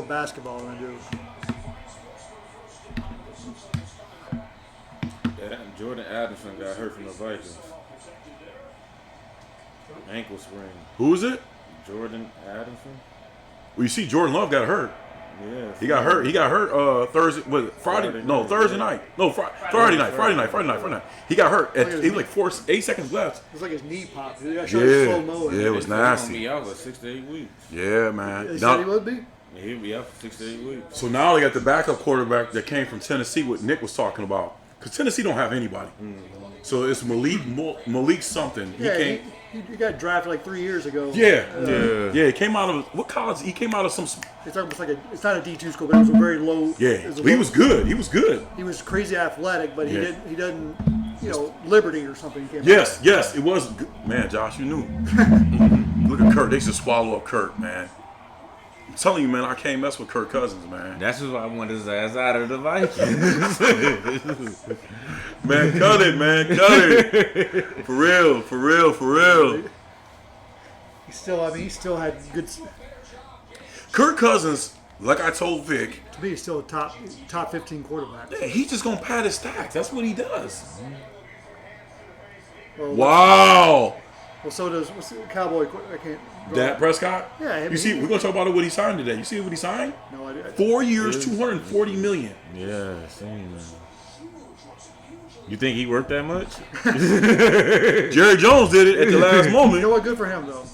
basketball than I do. Jordan Addison got hurt from the Vikings. Ankle sprain. Who is it? Jordan Addison. Well, you see, Jordan Love got hurt. Yeah. He got hurt. He got hurt Thursday. Was it Friday? No, Thursday night. No, Friday night. Friday night. He got hurt. He was like 8 seconds left. It was like his knee popped. He got slow-mo. Yeah, it was nasty. He gonna be out for 6 to 8 weeks. Yeah, man. They said he would be? Yeah, he'll be out for 6 to 8 weeks. So now they got the backup quarterback that came from Tennessee, what Nick was talking about. Because Tennessee don't have anybody. So it's Malik something. Yeah, he got drafted like 3 years ago. Yeah. He came out of what college? He came out of some. It's not a D2 school, but it was a very low. Yeah, he was good. He was good. He was crazy athletic, but he doesn't. Liberty or something. Yes, it was good. Man, Josh, you knew. Look at Kurt. They should swallow up Kurt, man. I'm telling you, man, I can't mess with Kirk Cousins, man. That's just why I want his ass out of the Vikings. Man, cut it, man. Cut it. For real. He still had good. Kirk Cousins, like I told Vic. To me, he's still a top 15 quarterback. Yeah, he's just going to pad his stacks. That's what he does. Well, wow. Well, so does what's the Cowboy. I can't. Dak Prescott? Yeah. You see, we're going to talk about what he signed today. You see what he signed? No idea. 4 years, $240 million. Yeah, same. You think he worked that much? Jerry Jones did it at the last moment. You know what? Good for him, though.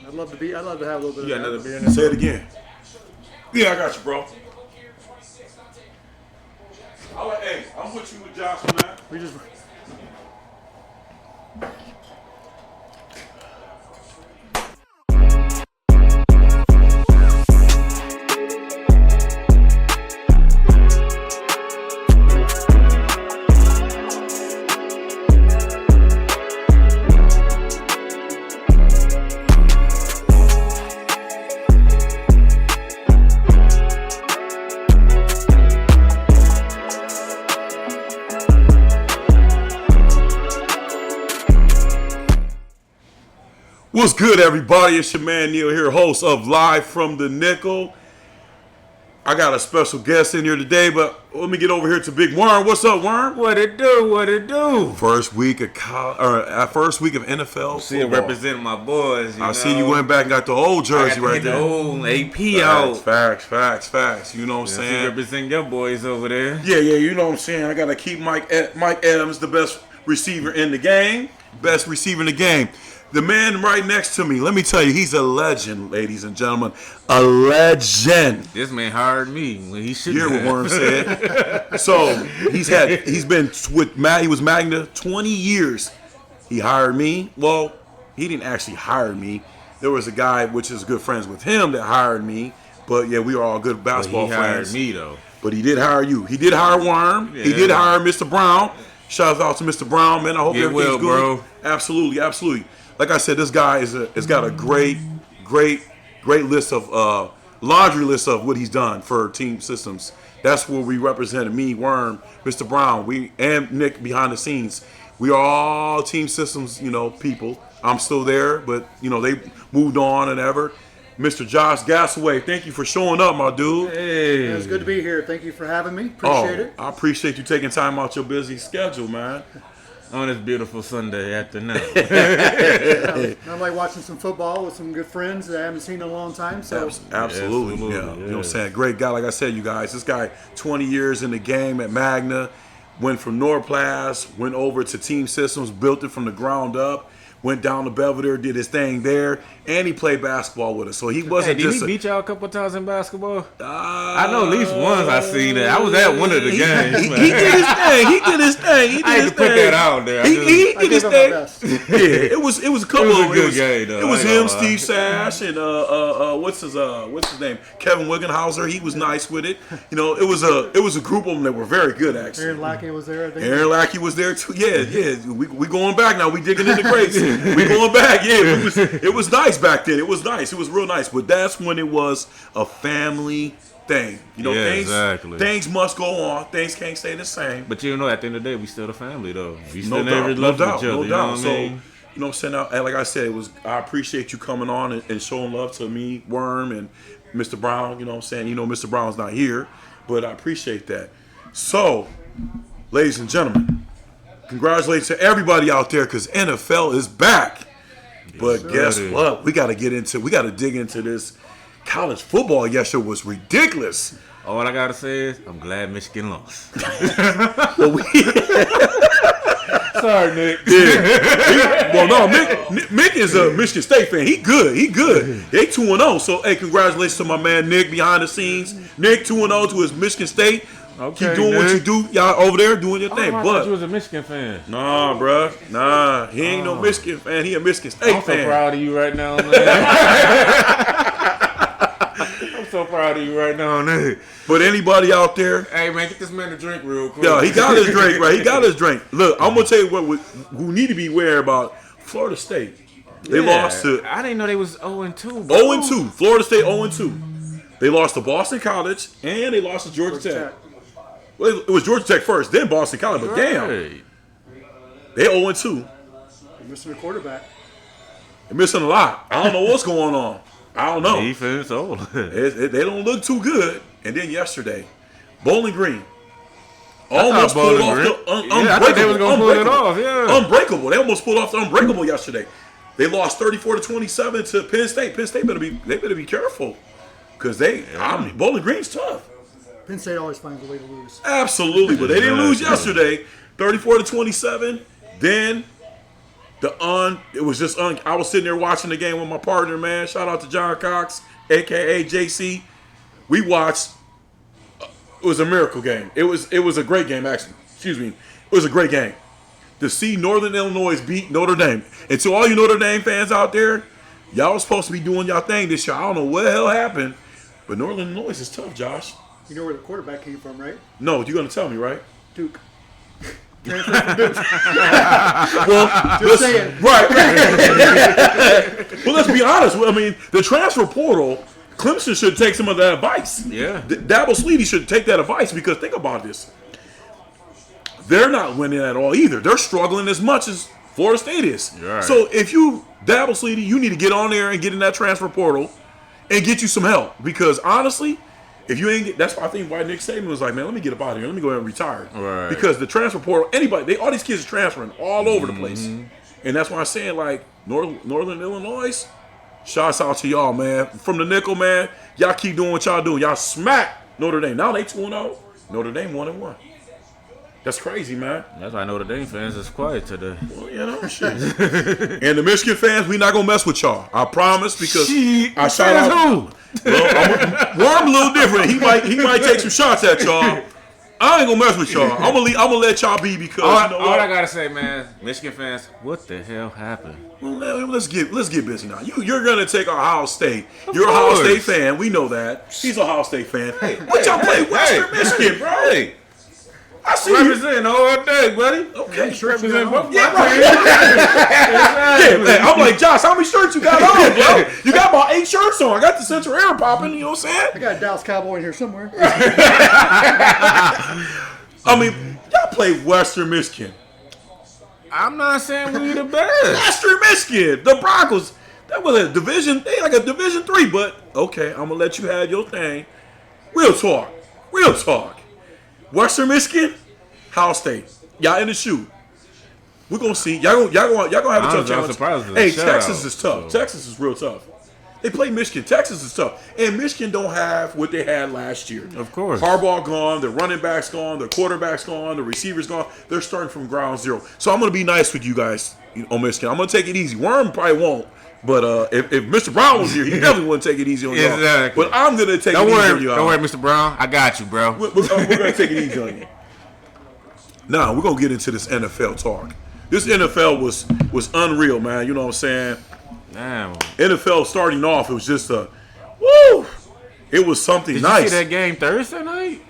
I'd love to have a little bit. You got of another that. beer in there? Say it again. Yeah, I got you, bro. Hey, I'm with you with Josh on that. We just. What's good, everybody? It's your man Neal here, host of Live from the Nickel. I got a special guest in here today, but let me get over here to Big Worm. What's up, Worm? What it do? First week of NFL. See it representing my boys. I see you went back and got the old jersey right there. The old AP out. Facts. You know what I'm saying? Representing your boys over there. Yeah. You know what I'm saying? I gotta keep Mike Adams, the best receiver in the game. Best receiver in the game. The man right next to me, let me tell you, he's a legend, ladies and gentlemen. A legend. This man hired me when he should. You hear what Worm said? So he was Magna 20 years. He hired me. Well, he didn't actually hire me. There was a guy which is good friends with him that hired me. But yeah, we are all good basketball friends. He hired me though. But he did hire you. He did hire Worm. Yeah. He did hire Mr. Brown. Shout out to Mr. Brown, man. I hope everything's good. Bro. Absolutely. Like I said, this guy has got a great list of laundry list of what he's done for team systems. That's where we represented me, Worm, Mr. Brown, and Nick behind the scenes. We are all team systems, people. I'm still there, but they moved on and ever. Mr. Josh Gassaway, thank you for showing up, my dude. Hey, it's good to be here. Thank you for having me. Appreciate it. I appreciate you taking time out your busy schedule, man. On this beautiful Sunday afternoon. I like watching some football with some good friends that I haven't seen in a long time. So Absolutely. Yeah. You know what I'm saying? Great guy. Like I said, you guys, this guy, 20 years in the game at Magna, went from Norplast, went over to Team Systems, built it from the ground up, went down to Belvedere, did his thing there, and he played basketball with us. So he wasn't did he beat y'all a couple times in basketball? I know at least once I seen that. I was at one of the games. He did his thing. I had to put that out there. He did his thing. Yeah, it was a couple. It was a good game though. It was him, Steve Sash, and what's his name? Kevin Wiggenhauser. He was nice with it. It was a group of them that were very good actually. Aaron Lackey was there. I think. Aaron Lackey was there too. Yeah. We going back now. We digging in the crates. We going back. Yeah, it was nice back then. It was nice. It was real nice. But that's when it was a family thing. Things must go on. Things can't stay the same. But at the end of the day, we still a family though. We still no doubt. You know what I mean? So, like I said, I appreciate you coming on and showing love to me, Worm, and Mr. Brown. You know what I'm saying? Mr. Brown's not here, but I appreciate that. So, ladies and gentlemen, congratulations to everybody out there because NFL is back. But guess what? We got to dig into this. College football yesterday was ridiculous. All I got to say is, I'm glad Michigan lost. Sorry, Nick. Yeah. Well, no, Mick is a Michigan State fan. He good. They 2-0. So, hey, congratulations to my man Nick behind the scenes. Nick 2-0 to his Michigan State. Okay, keep doing what you do. Y'all over there doing your thing. I thought you was a Michigan fan. Nah, bruh. Nah, he ain't no Michigan fan. He a Michigan State fan. I'm so proud of you right now, man. I'm so proud of you right now, man. But anybody out there, hey man, get this man a drink real quick. Yo, he got his drink, right? He got his drink. Look, I'm gonna tell you who need to be aware about Florida State. They lost to. I didn't know they was 0-2. 0-2. Florida State 0-2. They lost to Boston College and they lost to Georgia Tech. Well, it was Georgia Tech first, then Boston College. But damn, they 0-2. They're missing a quarterback. They're missing a lot. I don't know what's going on. I don't know. Defense old. They don't look too good. And then yesterday, Bowling Green almost pulled off the unbreakable. I thought they was gonna pull it off. Yeah, unbreakable. They almost pulled off the unbreakable yesterday. They lost 34-27 to Penn State. Penn State better be careful because Bowling Green's tough. Penn State always finds a way to lose. Absolutely, but they didn't lose yesterday. 34-27. Then it was just I was sitting there watching the game with my partner, man. Shout out to John Cox, aka JC. We watched. It was a miracle game. It was a great game, actually. Excuse me. It was a great game. To see Northern Illinois beat Notre Dame. And to all you Notre Dame fans out there, y'all was supposed to be doing y'all thing this year. I don't know what the hell happened, but Northern Illinois is tough, Josh. You know where the quarterback came from, right? No, you're going to tell me, right? Duke. Transfer from Duke. Well, just saying. Right. Well, let's be honest. I mean, the transfer portal, Clemson should take some of that advice. Yeah. Dabo Swinney should take that advice because think about this. They're not winning at all either. They're struggling as much as Florida State is. Right. So if you, Dabo Swinney, you need to get on there and get in that transfer portal and get you some help because honestly, if you ain't, that's why I think why Nick Saban was like, man, let me get up out of here. Let me go ahead and retire. Right. Because the transfer portal, all these kids are transferring all over the place. And that's why I'm saying, like, Northern Illinois, shouts out to y'all, man. From the nickel, man, y'all keep doing what y'all doing. Y'all smack Notre Dame. Now they 2-0. Notre Dame 1-1. That's crazy, man. That's why Notre Dame fans is quiet today. Well, shit. And the Michigan fans, we not gonna mess with y'all. I promise because I shout out. Who? Well, Worm a little different. He might take some shots at y'all. I ain't gonna mess with y'all. I'm gonna let y'all be because all you know I gotta say, man, Michigan fans, what the hell happened? Well, let's get busy now. You're gonna take Ohio State. You're a Ohio State fan. We know that. He's a Ohio State fan. Hey, what y'all play Western Michigan, bro? Hey. I see representing all day, buddy. Okay, represent both. Yeah, right. Yeah, man. I'm like, Josh, how many shirts you got on, bro? You got about 8 shirts on. I got the Central Air popping. You know what I'm saying? I got a Dallas Cowboy in here somewhere. I mean, y'all play Western Michigan. I'm not saying we the best. Western Michigan, the Broncos. That was a division. They like a Division 3, but okay, I'm gonna let you have your thing. Real talk. Western Michigan, Ohio State. Y'all in the shoot. We're gonna see. Y'all gonna have a tough challenge. Hey, Texas is tough. So. Texas is real tough. They play Michigan. Texas is tough. And Michigan don't have what they had last year. Of course. Harbaugh gone, the running back's gone, the quarterback's gone, the receiver's gone. They're starting from ground zero. So I'm gonna be nice with you guys on Michigan. I'm gonna take it easy. Worm probably won't. But if Mr. Brown was here, he definitely wouldn't take it easy on y'all. Exactly. But I'm gonna take it easy on y'all. Don't worry, Mr. Brown. I got you, bro. We're gonna take it easy on you. Now we're gonna get into this NFL talk. This NFL was unreal, man. You know what I'm saying? Damn. NFL starting off, it was just woo. It was something Did nice. you see that game Thursday night?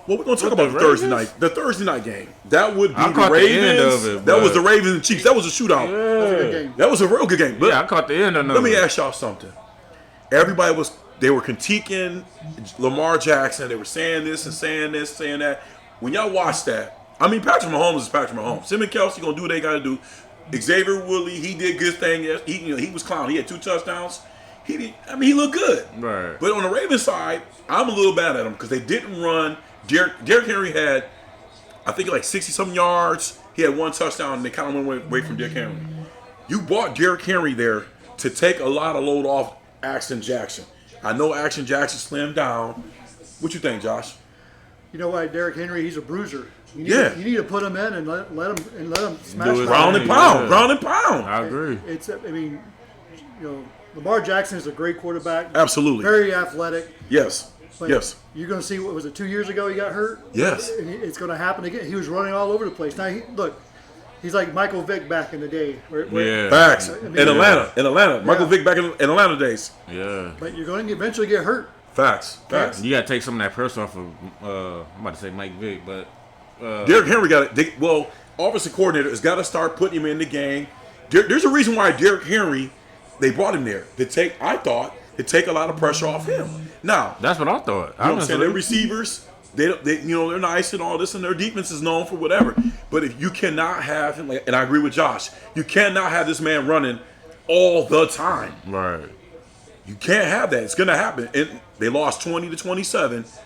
Well, we're gonna talk about the Thursday night. The Thursday night game. That would be I the caught Ravens. the end of it, that was the Ravens and Chiefs. That was a shootout. That was a good game. That was a real good game. But yeah, I caught the end of it. let me ask y'all something. Everybody they were critiquing Lamar Jackson. They were saying this and saying this, saying that. When y'all watch that, I mean, Patrick Mahomes is Patrick Mahomes. Him and Kelsey gonna do what they gotta do. Xavier Woolley, he did good thing. He was clown. He had 2 touchdowns. he looked good. Right. But on the Ravens side, I'm a little bad at him because they didn't run. Derrick Henry had, I think, like 60-something yards. He had 1 touchdown, and they kind of went away from Derrick Henry. You bought Derrick Henry there to take a lot of load off Action Jackson. I know Action Jackson slimmed down. What you think, Josh? You know why Derrick Henry? He's a bruiser. You need to put him in and let him smash. Ground and pound. I agree. Lamar Jackson is a great quarterback. Absolutely. Very athletic. Yes. But yes. You're going to see, what was it, 2 years ago he got hurt? Yes. And it's going to happen again. He was running all over the place. Now, he's like Michael Vick back in the day. Facts. In Atlanta. Michael Vick back in Atlanta days. Yeah. But you're going to eventually get hurt. Facts. You got to take some of that pressure off of, I'm about to say Mike Vick, but. Derrick Henry got it. Offensive coordinator has got to start putting him in the game. There's a reason why Derrick Henry, they brought him there to take a lot of pressure off him. Now that's what I thought. You know what I'm saying? Their receivers, they're nice and all this, and their defense is known for whatever. But if you cannot have him, and I agree with Josh, you cannot have this man running all the time. Right. You can't have that. It's going to happen. And they lost 20-27.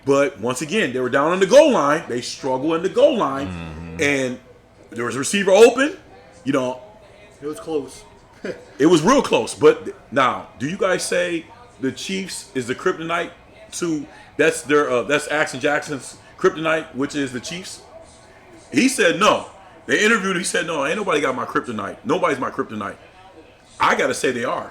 But once again, they were down on the goal line. They struggle in the goal line, and there was a receiver open. It was close. It was real close. But now, do you guys say the Chiefs is the kryptonite to that's Action Jackson's kryptonite, which is the Chiefs? He said no. They interviewed. He said no. Ain't nobody got my kryptonite. Nobody's my kryptonite. I gotta say they are.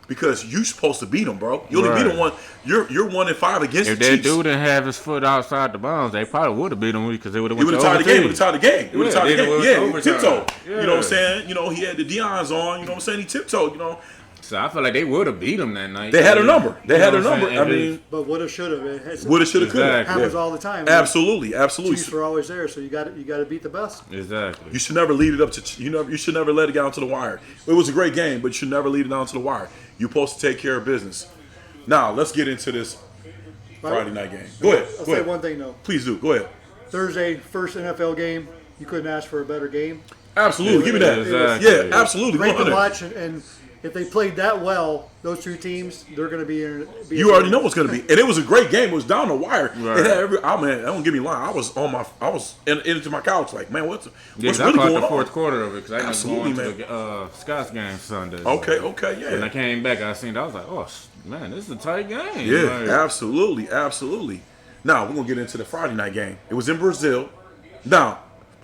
Because you're supposed to beat them, bro. You only beat them one. You're 1-5 against the Chiefs. If that dude didn't have his foot outside the bounds, they probably would have beat him because they would have went to tied overtime. Would have tied the game. It would have tied the game. Yeah, tiptoed. Yeah. You know what I'm saying? He had the Dion's on. You know what I'm saying? He tiptoed. So I feel like they would have beat him that night. They had a number. I mean, but woulda, shoulda. Woulda, shoulda, coulda. Happens all the time. Absolutely. Chiefs are always there, so you got to beat the best. Exactly. You should never lead it up to. You should never let it get down to the wire. It was a great game, but you should never lead it down to the wire. You're supposed to take care of business. Now let's get into this Friday night game. Go ahead. I'll say one thing though. Please do. Go ahead. Thursday, first NFL game. You couldn't ask for a better game. Absolutely. Give me that. Exactly. Yeah, absolutely. Great to watch, and if they played that well, those two teams, they're going to be in. You already know what's going to be, and it was a great game. It was down the wire. Right. It had man, don't get me lying. I was into my couch like, man, what's really going on? the fourth quarter of it because I was going man. to the Scott's game Sunday. Okay, yeah. When I came back, I was like, oh man, this is a tight game. Yeah, absolutely. Now we're gonna get into the Friday night game. It was in Brazil. Now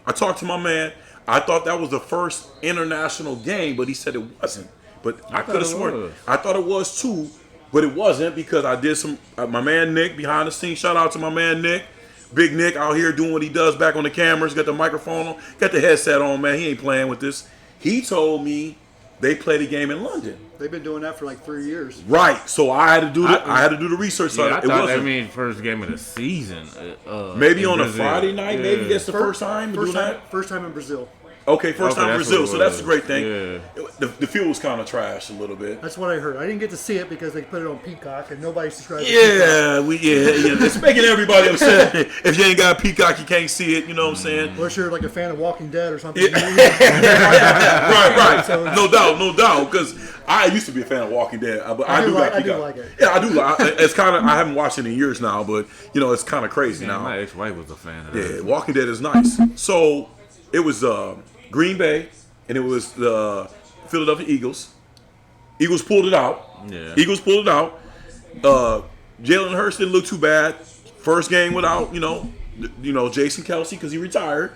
I talked to my man. I thought that was the first international game, but he said it wasn't. But I could have sworn. I thought it was too, but it wasn't because I did some. My man Nick behind the scenes. Shout out to my man Nick, Big Nick out here doing what he does back on the cameras. Got the microphone on, got the headset on. Man, he ain't playing with this. He told me they played a game in London. They've been doing that for like 3 years. Right. So I had to do the research. So I thought that means first game of the season. Maybe on a Friday night. Yeah. Maybe that's the first time to do that. First time in Brazil. Okay, first time in Brazil, so that's a great thing. Yeah. The field was kind of trash a little bit. That's what I heard. I didn't get to see it because they put it on Peacock and nobody subscribed to Peacock. It's making everybody upset. If you ain't got Peacock, you can't see it, you know what I'm saying? Unless you're like a fan of Walking Dead or something. Right. No doubt, because I used to be a fan of Walking Dead, but I do like it. Yeah, I do. It's kind of, I haven't watched it in years now, but, it's kind of crazy now. My ex-wife was a fan of that. Yeah, Walking Dead is nice. So, it was Green Bay, and it was the Philadelphia Eagles. Eagles pulled it out. Yeah. Jalen Hurts didn't look too bad. First game without, Jason Kelsey because he retired.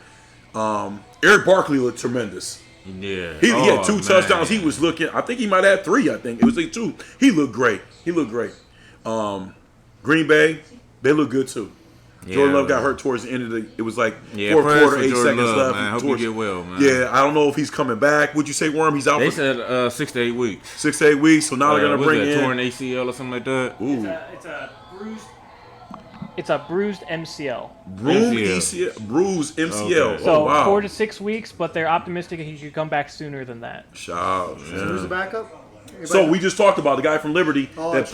Eric Barkley looked tremendous. Yeah. He had 2 touchdowns. He was looking, I think he might have 3, I think. It was like 2. He looked great. Green Bay, they look good too. Yeah, Jordan Love got hurt towards the end of it was like fourth quarter, 8 seconds left. Man. Hope he get well, man. Yeah, I don't know if he's coming back. Would you say, Worm? He's out. They said 6 to 8 weeks. 6 to 8 weeks. So now they're gonna bring in torn ACL or something like that. Ooh. It's a bruised MCL. Bruised MCL. Okay. So oh, wow. 4 to 6 weeks, but they're optimistic he should come back sooner than that. Shout. So who's the backup? So we just talked about the guy from Liberty that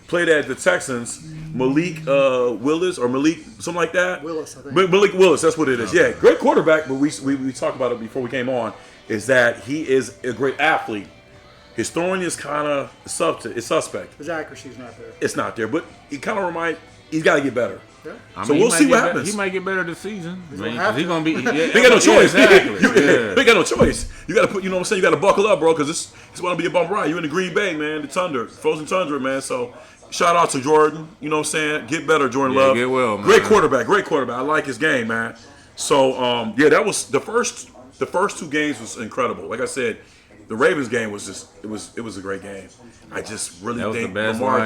played at the Texans, Malik Willis or Malik, something like that. Willis, I think. Malik Willis, that's what it is. Yeah, great quarterback, but we talked about it before we came on, is that he is a great athlete. His throwing is kind of suspect. His accuracy's not there. It's not there, but he kind of he's got to get better. Yeah. So we'll see what happens. He might get better this season. He's gonna be. Yeah, they got no choice. Exactly. They got no choice. You got to put. You know what I'm saying? You got to buckle up, bro, because it's going to be a bump ride. You in the Green Bay, man, the Thunder, frozen tundra, man. So shout out to Jordan. You know what I'm saying? Get better, Jordan Love. Get well, man. Great quarterback. I like his game, man. So that was the first 2 games was incredible. Like I said, the Ravens game was just it was a great game. I just really think Lamar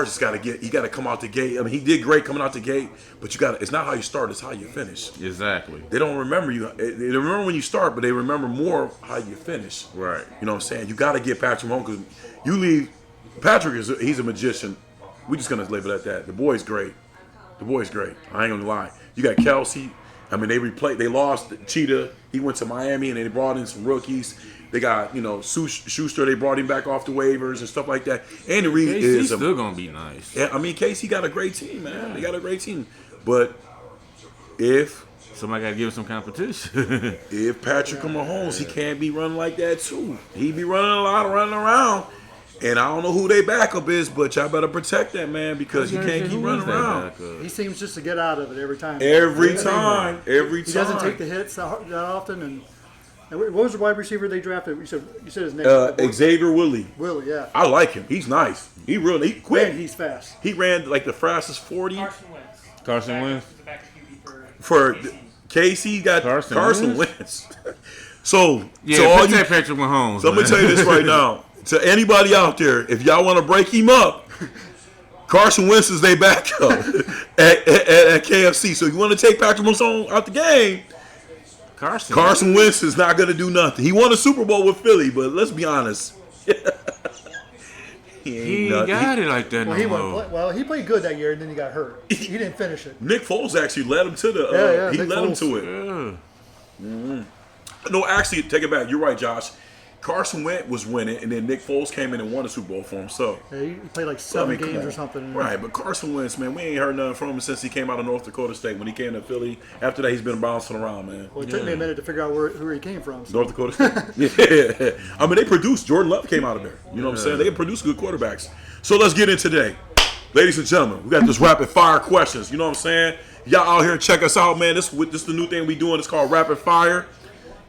just got to come out the gate. I mean, he did great coming out the gate, but it's not how you start, it's how you finish. Exactly. They don't remember you. They remember when you start, but they remember more how you finish. Right. You know what I'm saying? You got to get Patrick home because you leave. Patrick he's a magician. We just gonna leave it at that. The boy's great. I ain't gonna lie. You got Kelsey. I mean, they lost Cheetah. He went to Miami, and they brought in some rookies. They got, Schuster. They brought him back off the waivers and stuff like that. Andy Reid is still gonna be nice. Yeah, I mean, KC got a great team, man. They got a great team, but if somebody got to give him some competition. if Patrick Mahomes, he can't be running like that too. He be running a lot, running around. And I don't know who their backup is, but y'all better protect that man because you can't keep running around. He seems just to get out of it every time. Every time. He doesn't take the hits that often. And what was the wide receiver they drafted? You said his name. Xavier Willie. Willie, yeah. I like him. He's nice. He quick. And he's fast. He ran like the fastest 40. Carson Wentz. For KC, got Carson Wentz. So all you Patrick Mahomes. So I'm gonna tell you this right now. To anybody out there, if y'all want to break him up, Carson Wentz is their backup at KFC. So if you want to take Patrick Mahomes out the game, Carson Wentz is not going to do nothing. He won a Super Bowl with Philly, but let's be honest. he ain't got it like that he played good that year, and then he got hurt. He didn't finish it. Nick Foles actually led him to the he led him to it. Yeah. Mm-hmm. No, actually, take it back. You're right, Josh. Carson Wentz was winning, and then Nick Foles came in and won the Super Bowl for him. So he played like 7 games or something. Right, but Carson Wentz, man, we ain't heard nothing from him since he came out of North Dakota State. When he came to Philly, after that, he's been bouncing around, man. Well, it took me a minute to figure out who he came from. So. North Dakota State. Yeah. I mean, they produced. Jordan Love came out of there. You know what I'm saying? They produce good quarterbacks. So let's get in today. Ladies and gentlemen, we got this rapid fire questions. You know what I'm saying? Y'all out here, check us out, man. This is the new thing we doing. It's called rapid fire.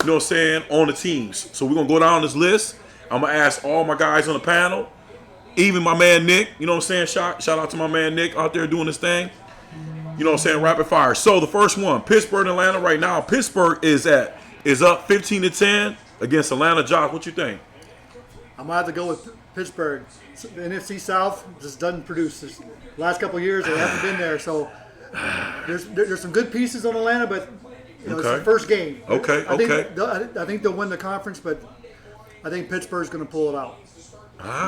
You know what I'm saying? On the teams. So we're going to go down this list. I'm going to ask all my guys on the panel, even my man Nick. You know what I'm saying? Shout out to my man Nick out there doing his thing. You know what I'm saying? Rapid fire. So the first one, Pittsburgh, Atlanta right now. Pittsburgh is up 15-10 against Atlanta. Josh, what you think? I'm going to have to go with Pittsburgh. The NFC South just doesn't produce. This last couple of years, they haven't been there. So there's some good pieces on Atlanta, but it's the first game. I think they'll win the conference, but I think Pittsburgh's going to pull it out.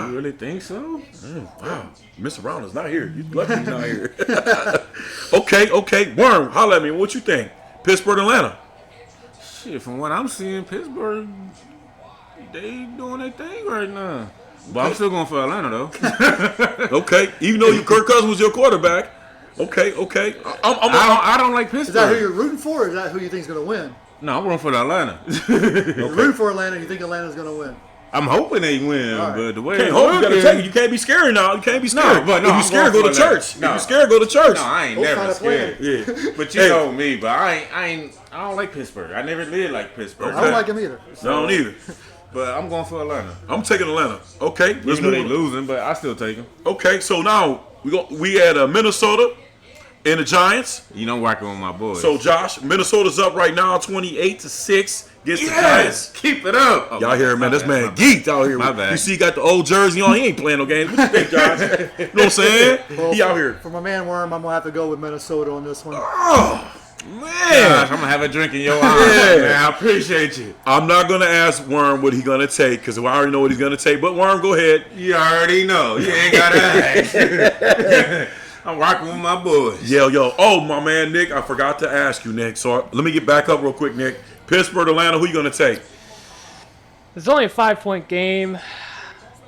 You really think so? Wow. Mr. Brown is not here. You lucky he's not here. Okay. Worm, holla at me. What you think? Pittsburgh, Atlanta. Shit, from what I'm seeing, Pittsburgh, they doing their thing right now. But I'm still going for Atlanta, though. Okay. Even though Kirk Cousins was your quarterback. Okay. I don't like Pittsburgh. Is that who you're rooting for, or is that who you think is going to win? No, I'm rooting for Atlanta. You're rooting for Atlanta. You think Atlanta's going to win? I'm hoping they win, but the way you gotta take it. You can't be scared now. You can't be scared. If you're scared, go to church. If you're scared, go to church. No, I ain't never scared. Yeah. But you know me. But I don't like Pittsburgh. I never did like Pittsburgh. I don't like him either. So. I don't either. But I'm going for Atlanta. I'm taking Atlanta. Okay, let's move. They losing, but I still take them. Okay, so now we had Minnesota and the Giants. You know, working with my boys. So Josh, Minnesota's up right now, 28-6 against the Giants. Keep it up. Y'all hear man? This man geeked out here. My bad. You see, he got the old jersey on. He ain't playing no games. What you think, Josh? You know what I'm saying? Well, he out here. For my man Worm, I'm gonna have to go with Minnesota on this one. Oh. Man, gosh, I'm gonna have a drink in your eyes. Man, I appreciate you. I'm not gonna ask Worm what he's gonna take because I already know what he's gonna take. But Worm, go ahead. You already know. You ain't gotta ask. I'm rocking with my boys. Yo. Oh, my man Nick, I forgot to ask you, Nick. So let me get back up real quick, Nick. Pittsburgh, Atlanta, who you gonna take? It's only a 5-point game.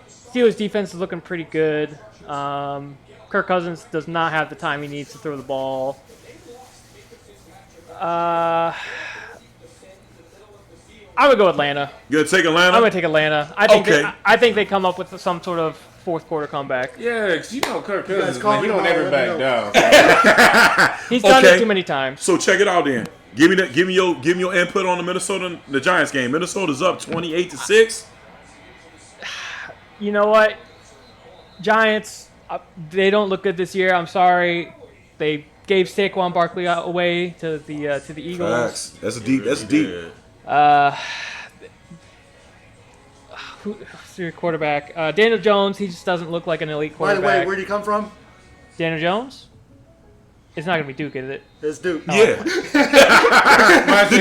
Steelers defense is looking pretty good. Kirk Cousins does not have the time he needs to throw the ball. I I would go Atlanta. You gonna take Atlanta? I'm gonna take Atlanta. I think they come up with some sort of fourth quarter comeback. Yeah, because you know Kirk Cousins, call man, he me don't tomorrow, ever let me back down. He's done it too many times. So check it out then. Give me your input on the Giants game. Minnesota's up 28-6. You know what? Giants, they don't look good this year. I'm sorry. They gave Saquon Barkley away to the Eagles. Facts. That's deep. Who's your quarterback? Daniel Jones. He just doesn't look like an elite By quarterback. the way, where'd he come from? Daniel Jones? It's not gonna be Duke, is it? It's Duke. Yeah. The Dookies. I don't like the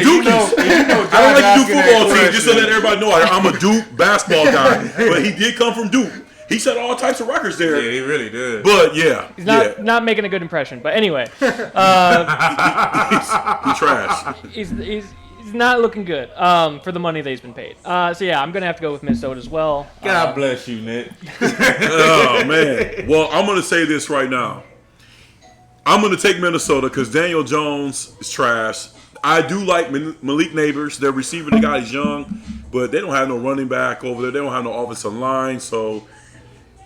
Duke football team, just to let everybody know I'm a Duke basketball guy. But he did come from Duke. He set all types of records there. Yeah, he really did. But yeah. He's not making a good impression. But anyway. He's trash. He's not looking good for the money that he's been paid. So yeah, I'm gonna have to go with Minnesota as well. God bless you, Nick. Oh man. Well, I'm gonna say this right now. I'm gonna take Minnesota because Daniel Jones is trash. I do like Malik Neighbors. Their receiver, the guy is young, but they don't have no running back over there. They don't have no offensive line, so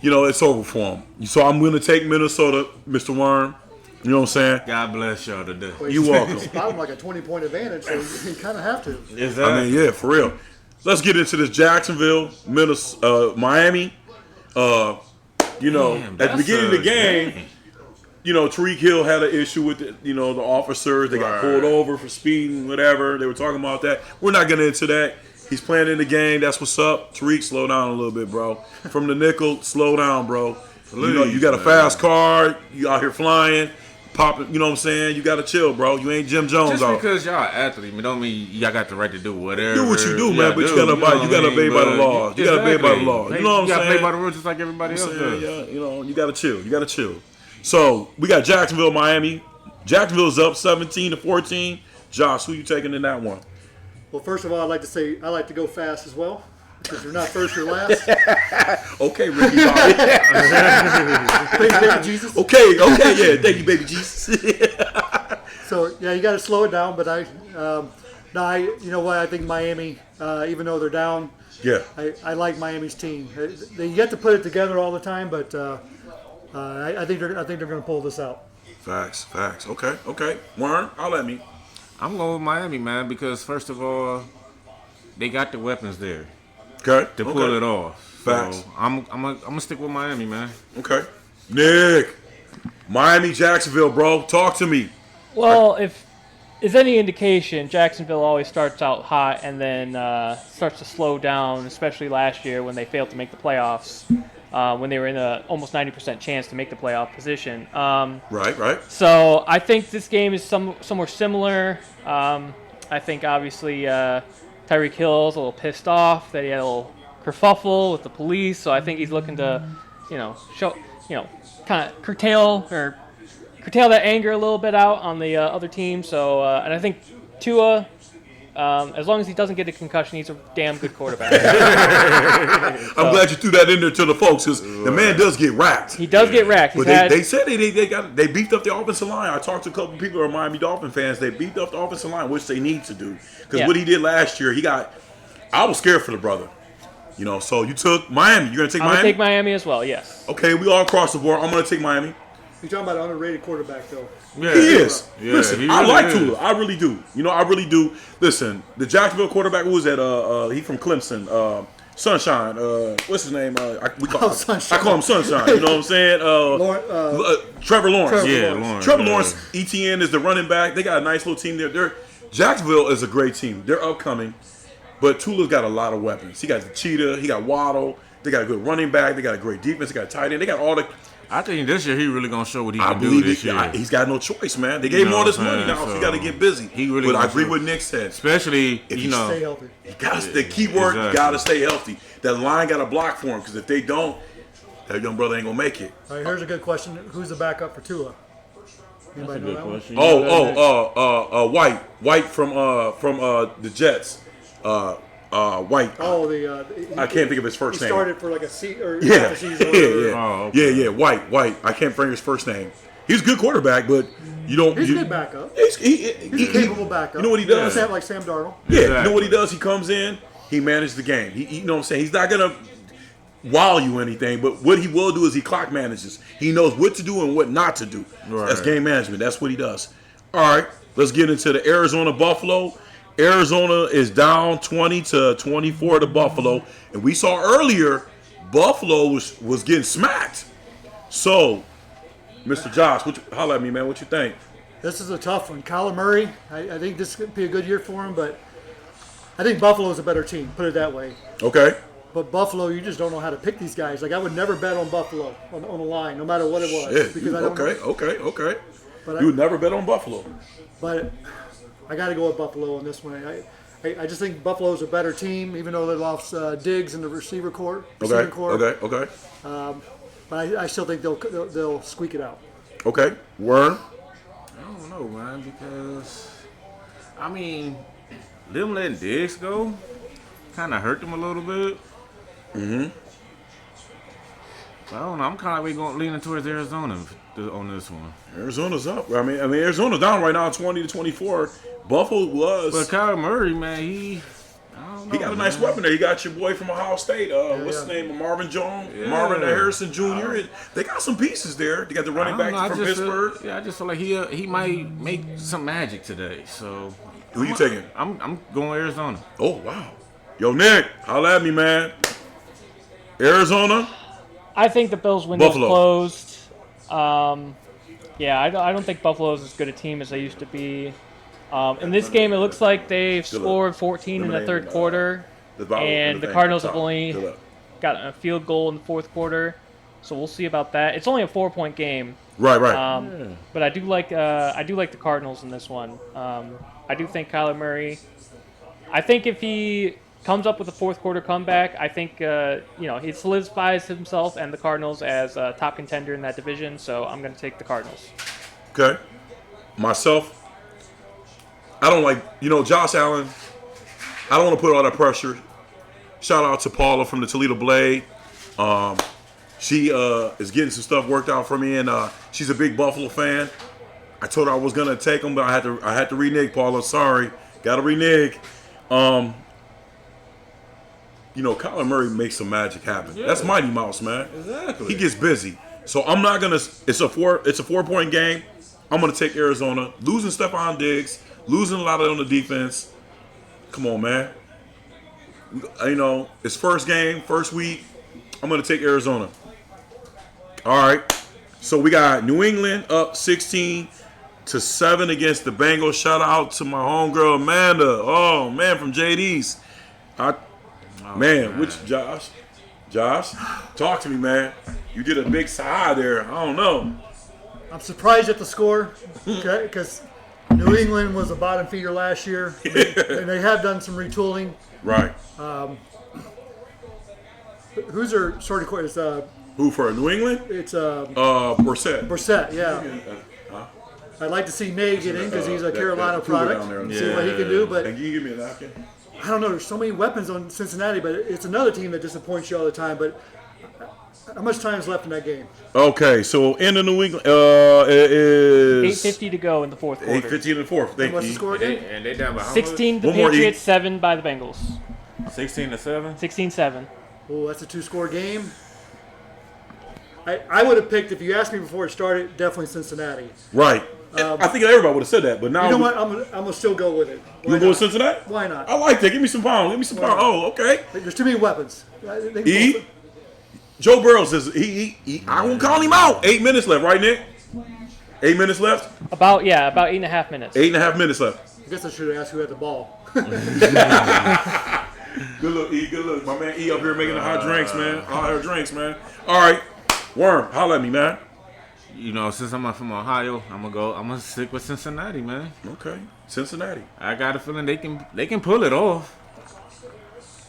it's over for them. So I'm gonna take Minnesota, Mr. Worm. You know what I'm saying? God bless y'all today. You're welcome. It's about like a 20-point advantage, so you kind of have to. I mean, yeah, for real. Let's get into this Jacksonville, Miami. At the beginning of the game, Tariq Hill had an issue with the officers. They got pulled over for speeding, whatever. They were talking about that. We're not getting into that. He's playing in the game. That's what's up. Tariq, slow down a little bit, bro. From the nickel, slow down, bro. You got a fast car. You out here flying. Popping, you know what I'm saying? You gotta chill, bro. You ain't Jim Jones. Just because y'all athletes, don't mean y'all got the right to do whatever. Do what you do, man. But you gotta obey by the law. You gotta obey by the law. You know what I'm saying? You gotta play by the rules just like everybody else does. Yeah, you gotta chill. You gotta chill. So we got Jacksonville, Miami. Jacksonville's up 17-14. Josh, who you taking in that one? Well, first of all, I'd like to say I like to go fast as well. Because you're not first or last. Okay, Ricky Bobby. Thanks, baby Jesus. Okay, yeah. Thank you, baby Jesus. So, yeah, you got to slow it down. But you know what? I think Miami, even though they're down, yeah, I like Miami's team. They get to put it together all the time, but I think they're going to pull this out. Facts. Okay. Warren, holla at me. I'm going with Miami, man, because first of all, they got the weapons there. Okay. To pull it off. Facts. So I'm gonna stick with Miami, man. Okay. Nick. Miami, Jacksonville, bro. Talk to me. Well, if is any indication, Jacksonville always starts out hot and then starts to slow down, especially last year when they failed to make the playoffs, when they were in a almost 90% chance to make the playoff position. Right. So I think this game is somewhere similar. I think obviously Tyreek Hill's a little pissed off that he had a little kerfuffle with the police, so I think he's looking to, kind of curtail that anger a little bit out on the other team. So, and I think Tua, as long as he doesn't get a concussion, he's a damn good quarterback. I'm glad you threw that in there to the folks, because the man does get racked. He does get racked. But they said they beefed up the offensive line. I talked to a couple people who are Miami Dolphin fans. They beefed up the offensive line, which they need to do. Because what he did last year, I was scared for the brother. So you took Miami. You're going to take Miami? I'm going to take Miami as well, yes. Okay, we all across the board. I'm going to take Miami. You're talking about an underrated quarterback, though. Yeah, he is. Yeah, Listen, he I really like is. Tua. I really do. I really do. Listen, the Jacksonville quarterback, who was that? He from Clemson. Sunshine. What's his name? Sunshine. I call him Sunshine. You know what I'm saying? Trevor Lawrence. Lawrence. Trevor Lawrence. ETN is the running back. They got a nice little team there. Jacksonville is a great team. They're upcoming. But Tula's got a lot of weapons. He got the Cheetah. He got Waddle. They got a good running back. They got a great defense. They got a tight end. They got all the... I think this year he really gonna show what he can do this year. He's got no choice, man. They gave him all this money now, so he got to get busy. He really. But I agree with Nick said. Especially, Stay healthy. The key word, you got to stay healthy. That line got to block for him, because if they don't, that young brother ain't gonna make it. All right, here's a good question. Who's the backup for Tua? Anybody know that one? White from the Jets. White. I can't think of his first name. He started for like a season or yeah, half a season. yeah. White. I can't think of his first name. He's a good quarterback, but You don't. He's a good backup. He's a capable backup. You know what he does? Like Sam Darnold. Yeah. Exactly. You know what he does? He comes in. He manages the game. You know what I'm saying? He's not gonna wow you anything, but what he will do is he clock manages. He knows what to do and what not to do. Right. That's game management. That's what he does. All right, let's get into the Arizona Buffalo. Arizona is down 20-24 to Buffalo, and we saw earlier Buffalo was getting smacked. So, Mr. Josh, holla at me, man. What you think? This is a tough one. Kyler Murray, I think this could be a good year for him, but I think Buffalo's a better team, put it that way. Okay. But Buffalo, you just don't know how to pick these guys. Like, I would never bet on Buffalo on the line, no matter what it was. Shit. Because I don't know. Okay. But You would never bet on Buffalo. But I got to go with Buffalo on this one. I just think Buffalo's a better team, even though they lost Diggs in the receiving core. Okay. But I still think they'll squeak it out. Okay. Worm. I don't know, man, because I mean, them letting Diggs go kind of hurt them a little bit. Mm-hmm. I don't know. I'm kind of leaning towards Arizona on this one. Arizona's up. I mean, Arizona's down right now, 20-24. Buffalo was. But Kyler Murray, man, I don't know. He got a nice weapon there. You got your boy from Ohio State. What's his name? Marvin Jones, Marvin Harrison Jr. They got some pieces there. They got the running back from Pittsburgh. I just feel like he might make some magic today. So who you taking? I'm going Arizona. Oh wow, yo Nick, holla at me, man. Arizona. I think the Bills' window's Buffalo. closed. I don't think Buffalo's as good a team as they used to be. In this game, it looks like they've scored 14 in the third quarter, and the Cardinals have only gotten a field goal in the fourth quarter. So we'll see about that. It's only a 4-point game. Right. But I do like the Cardinals in this one. I do think Kyler Murray. I think if he comes up with a fourth quarter comeback, I think he solidifies himself and the Cardinals as a top contender in that division. So I'm going to take the Cardinals. Okay. Myself, I don't like, Josh Allen. I don't want to put all that pressure. Shout out to Paula from the Toledo Blade. She is getting some stuff worked out for me, and she's a big Buffalo fan. I told her I was gonna take them, but I had to renege, Paula. Sorry, gotta renege. Kyler Murray makes some magic happen. Yeah. That's Mighty Mouse, man. Exactly. He gets busy. So I'm not gonna. It's a 4-point game. I'm gonna take Arizona. Losing Stephon Diggs, losing a lot on the defense. Come on, man. It's first game, first week. I'm gonna take Arizona. All right. So we got New England up 16-7 against the Bengals. Shout out to my homegirl Amanda. Oh man, from JD's. Which Josh? Josh, talk to me, man. You did a big sigh there. I don't know. I'm surprised at the score, okay? Because New England was a bottom feeder last year, and they have done some retooling. Right. Who's their starting quarterback? Who for New England? It's Brissett. Brissett, yeah. I'd like to see May get in because he's a Carolina product. See what he can do, but can you give me a napkin? I don't know. There's so many weapons on Cincinnati, but it's another team that disappoints you all the time. But how much time is left in that game? Okay, so in the New England, it is 8:50 to go in the fourth quarter. 8:50 in the fourth. Thank What's the you. score again? And they down by how 16 the One more Patriots, 7 by the Bengals. much? 16-7. 16-7. Oh, that's a 2-score game. I would have picked, if you asked me before it started, definitely Cincinnati. Right. I think everybody would have said that, but now You know what? I'm gonna still go with it. You gonna go with Cincinnati? Why not? I like that. Give me some pounds. Give me some pounds. Oh, okay. There's too many weapons. They can E. both- Joe Burrow says he I won't call him out. 8 minutes left, right, Nick? 8 minutes left. About 8.5 minutes. 8.5 minutes left. I guess I should have asked who had the ball. Good look, E. Good look. My man E up here making the hot drinks, man. Hot drinks, man. All right. Worm, holla at me, man. Since I'm from Ohio, I'm gonna stick with Cincinnati, man. Okay. Cincinnati. I got a feeling they can pull it off.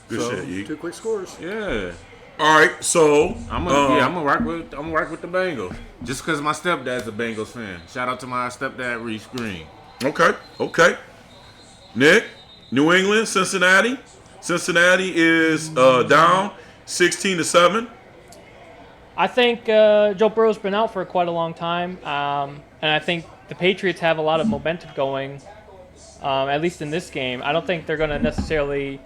Good shit, E. 2 quick scores. Yeah. All right, so I'm gonna rock with the Bengals. Just because my stepdad's a Bengals fan. Shout out to my stepdad Reese Green. Okay. Nick, New England, Cincinnati. Cincinnati is down 16-7. I think Joe Burrow's been out for quite a long time, and I think the Patriots have a lot of momentum going, at least in this game. I don't think they're going to necessarily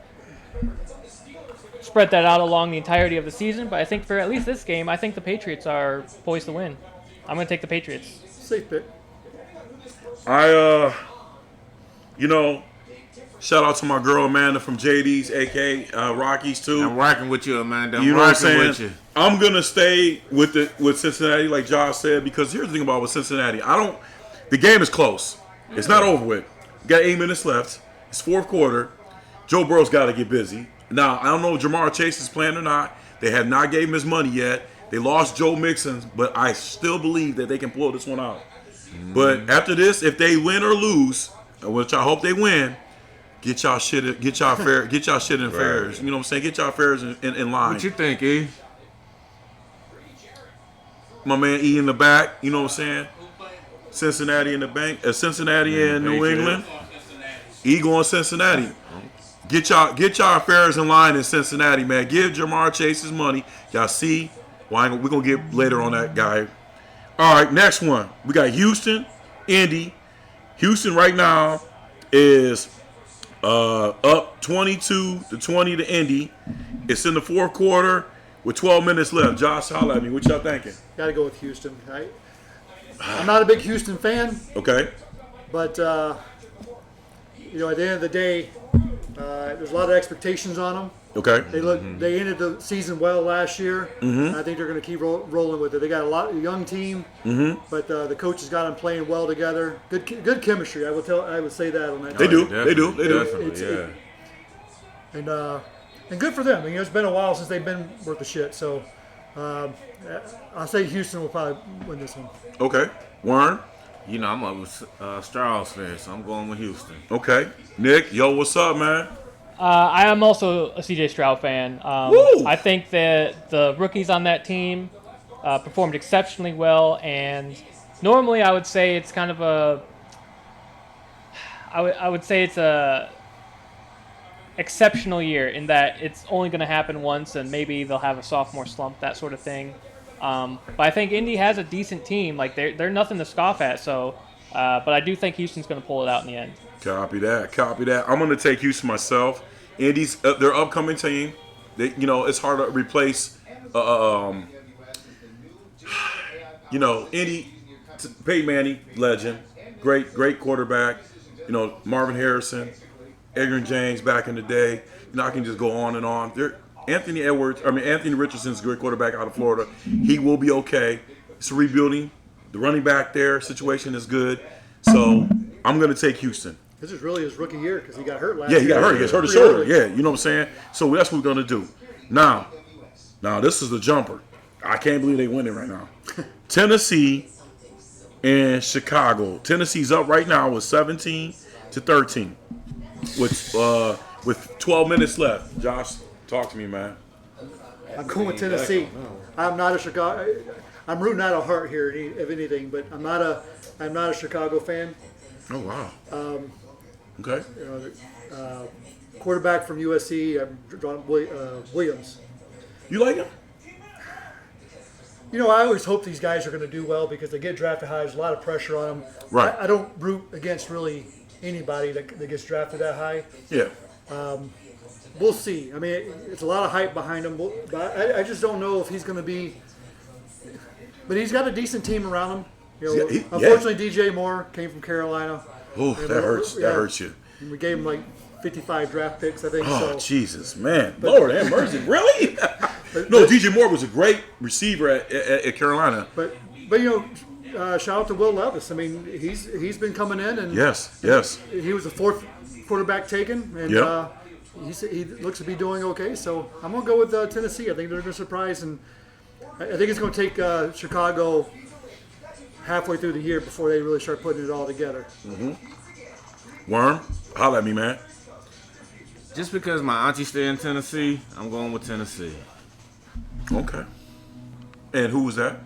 spread that out along the entirety of the season, but I think for at least this game, I think the Patriots are poised to win. I'm going to take the Patriots. Safe pick. Shout out to my girl Amanda from JD's, aka Rockies too. I'm rocking with you, Amanda. You know what I'm saying? With you. I'm gonna stay with Cincinnati, like Josh said, because here's the thing about with Cincinnati. The game is close. It's not over with. We got 8 minutes left. It's fourth quarter. Joe Burrow's got to get busy. Now I don't know if Jamar Chase is playing or not. They have not gave him his money yet. They lost Joe Mixon, but I still believe that they can pull this one out. But after this, if they win or lose, which I hope they win, get y'all shit in fares. You know what I'm saying? Get y'all fares in line. What you think, E? My man E in the back. You know what I'm saying? Cincinnati in the bank. Cincinnati and New England. E going Cincinnati. Get y'all affairs in line in Cincinnati, man. Give Jamar Chase his money. Y'all see? We're going to get later on that guy. All right, next one. We got Houston, Indy. Houston right now is up 22-20 to Indy. It's in the fourth quarter with 12 minutes left. Josh, holla at me. What y'all thinking? Got to go with Houston. I'm not a big Houston fan. Okay. But, at the end of the day, there's a lot of expectations on them. Okay. They ended the season well last year. Mm-hmm. I think they're going to keep rolling with it. They got a young team, but the coaches got them playing well together. Good chemistry. I would say that on that. They do. Definitely. And good for them. It's been a while since they've been worth the shit. So I'll say Houston will probably win this one. Okay. Warren. I'm a Strauss fan, so I'm going with Houston. Okay. Nick, yo, what's up, man? I am also a CJ Stroud fan. I think that the rookies on that team performed exceptionally well, and normally I would say it's kind of I would say it's a exceptional year in that it's only going to happen once, and maybe they'll have a sophomore slump, that sort of thing. But I think Indy has a decent team. Like they're nothing to scoff at. So, but I do think Houston's going to pull it out in the end. Copy that. I'm going to take Houston myself. Indy's their upcoming team. It's hard to replace. Indy, Peyton Manning, legend, great quarterback. Marvin Harrison, Edgerrin James back in the day. I can just go on and on. Anthony Richardson's a great quarterback out of Florida. He will be okay. It's a rebuilding. The running back there situation is good. So I'm going to take Houston. This is really his rookie year because he got hurt last year. Yeah, he got hurt. He hurt his shoulder. Yeah, you know what I'm saying? So that's what we're going to do. Now, this is the jumper. I can't believe they winning right now. Tennessee and Chicago. Tennessee's up right now with 17-13 with 12 minutes left. Josh, talk to me, man. I'm going with Tennessee. I'm not a Chicago. I'm rooting out of heart here, if anything, but I'm not a Chicago fan. Oh wow. Okay. Quarterback from USC, Williams. You like him? I always hope these guys are going to do well because they get drafted high. There's a lot of pressure on them. Right. I don't root against really anybody that gets drafted that high. Yeah. We'll see. I mean, it's a lot of hype behind him. But I just don't know if he's going to be. But he's got a decent team around him. Unfortunately, DJ Moore came from Carolina. Oh, that hurts. That hurts you. And we gave him like 55 draft picks, I think. Oh, Jesus, man. Lord have mercy. Really? No, DJ Moore was a great receiver at Carolina. But shout out to Will Levis. I mean, he's been coming in. And Yes. He was the fourth quarterback taken. And he looks to be doing okay. So I'm going to go with Tennessee. I think they're going to surprise. And I think it's going to take Chicago halfway through the year before they really start putting it all together. Mm-hmm. Worm, holla at me, man. Just because my auntie stay in Tennessee, I'm going with Tennessee. Okay. And who was that?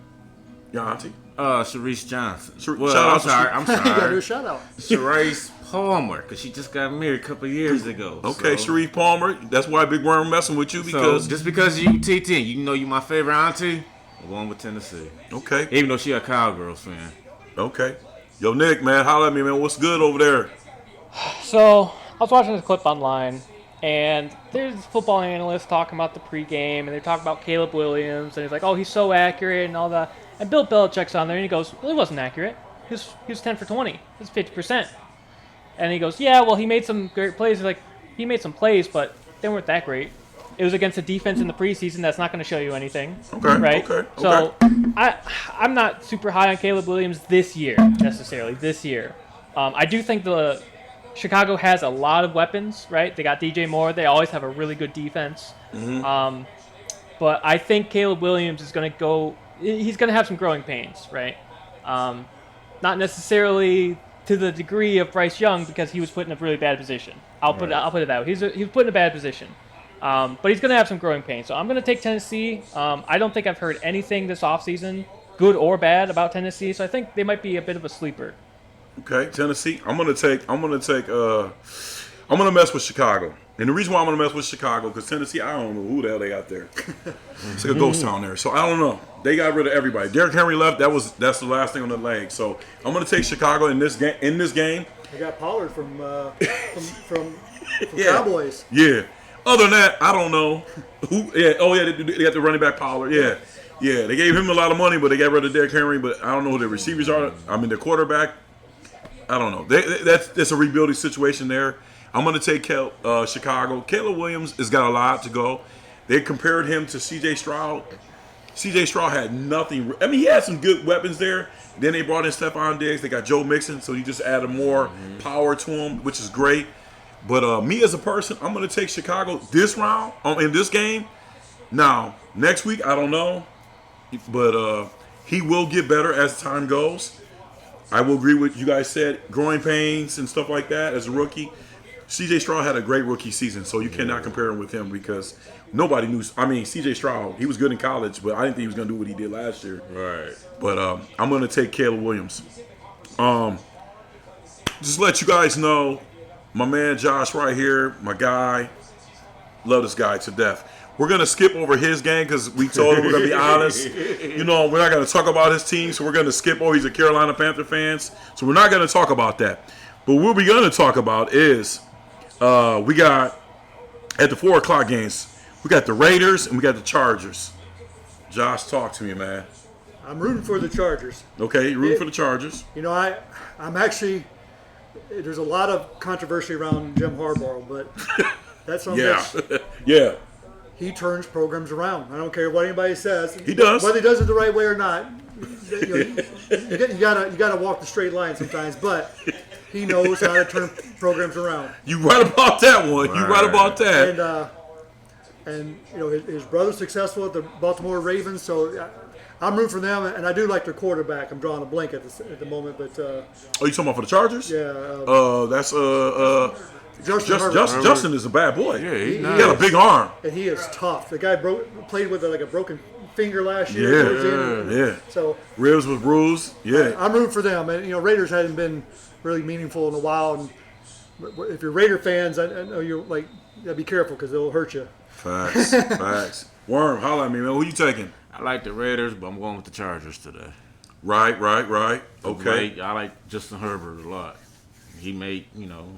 Your auntie? Sharice Johnson. I'm You got to do sorry. a shout out. Sharice Palmer, because she just got married a couple of years ago. Okay, Sharice Palmer. That's why Big Worm messing with you because just because you TT, you my favorite auntie, I'm going with Tennessee. Okay. Even though she a Cowgirls fan. Okay. Yo, Nick, man, holla at me, man. What's good over there? So I was watching this clip online, and there's this football analyst talking about the pregame, and they're talking about Caleb Williams, and he's like, "Oh, he's so accurate and all that." And Bill Belichick's on there, and he goes, "Well, he wasn't accurate. He was 10 for 20. He was 50%." And he goes, "Yeah, well, he made some great plays." He's like, "He made some plays, but they weren't that great. It was against a defense in the preseason that's not going to show you anything." Okay. Right? Okay. So I'm not super high on Caleb Williams this year, necessarily. This year. I do think Chicago has a lot of weapons, right? They got DJ Moore. They always have a really good defense. Mm-hmm. But I think Caleb Williams is going to go – he's going to have some growing pains, right? Not necessarily to the degree of Bryce Young because he was put in a really bad position. I'll put it that way. He was put in a bad position. But he's going to have some growing pains. So I'm going to take Tennessee. I don't think I've heard anything this offseason, good or bad, about Tennessee. So I think they might be a bit of a sleeper. Okay, Tennessee. I'm gonna mess with Chicago. And the reason why I'm gonna mess with Chicago, because Tennessee, I don't know who the hell they got there. It's like a ghost town there. So I don't know. They got rid of everybody. Derrick Henry left. That's the last thing on the leg. So I'm gonna take Chicago in this game. They got Pollard from Cowboys. Yeah. Other than that, I don't know. Who? Yeah. Oh yeah. They got the running back Pollard. Yeah. Yeah. They gave him a lot of money, but they got rid of Derrick Henry. But I don't know who their receivers are. I mean, their quarterback. I don't know. That's a rebuilding situation there. I'm going to take Chicago. Caleb Williams has got a lot to go. They compared him to C.J. Stroud. C.J. Stroud had nothing. I mean, he had some good weapons there. Then they brought in Stephon Diggs. They got Joe Mixon, so you just added more power to him, which is great. But me as a person, I'm going to take Chicago this round in this game. Now, next week, I don't know. But he will get better as time goes. I will agree with you guys said, growing pains and stuff like that as a rookie. C.J. Stroud had a great rookie season, so you cannot compare him with him because nobody knew. I mean, C.J. Stroud, he was good in college, but I didn't think he was going to do what he did last year. Right. But I'm going to take Caleb Williams. Just let you guys know, my man Josh right here, my guy, love this guy to death. We're going to skip over his game because we told him we're going to be honest. You know, we're not going to talk about his team, so we're going to skip over. He's a Carolina Panther fan, so we're not going to talk about that. But what we're going to talk about is we got, at the 4 o'clock games, we got the Raiders and we got the Chargers. Josh, talk to me, man. I'm rooting for the Chargers. Okay, you're rooting for the Chargers. You know, I'm actually, there's a lot of controversy around Jim Harbaugh, but that's on this. Yeah. He turns programs around. I don't care what anybody says. He does. Whether he does it the right way or not, you gotta walk the straight line sometimes. But he knows how to turn programs around. You right about that one. You right about that. And you know his brother's successful at the Baltimore Ravens, so I'm rooting for them. And I do like their quarterback. I'm drawing a blank at the moment, but you talking about for the Chargers? Yeah. That's Justin Justin is a bad boy. Yeah, he got a big arm. And he is tough. The guy played with like a broken finger last year. Yeah. So ribs was bruised. Yeah. I'm rooting for them. And Raiders hadn't been really meaningful in a while. And if you're Raider fans, I know you gotta be careful because they'll hurt you. Facts. Worm, holla at me, man. Who you taking? I like the Raiders, but I'm going with the Chargers today. Right. Okay. I like Justin Herbert a lot. He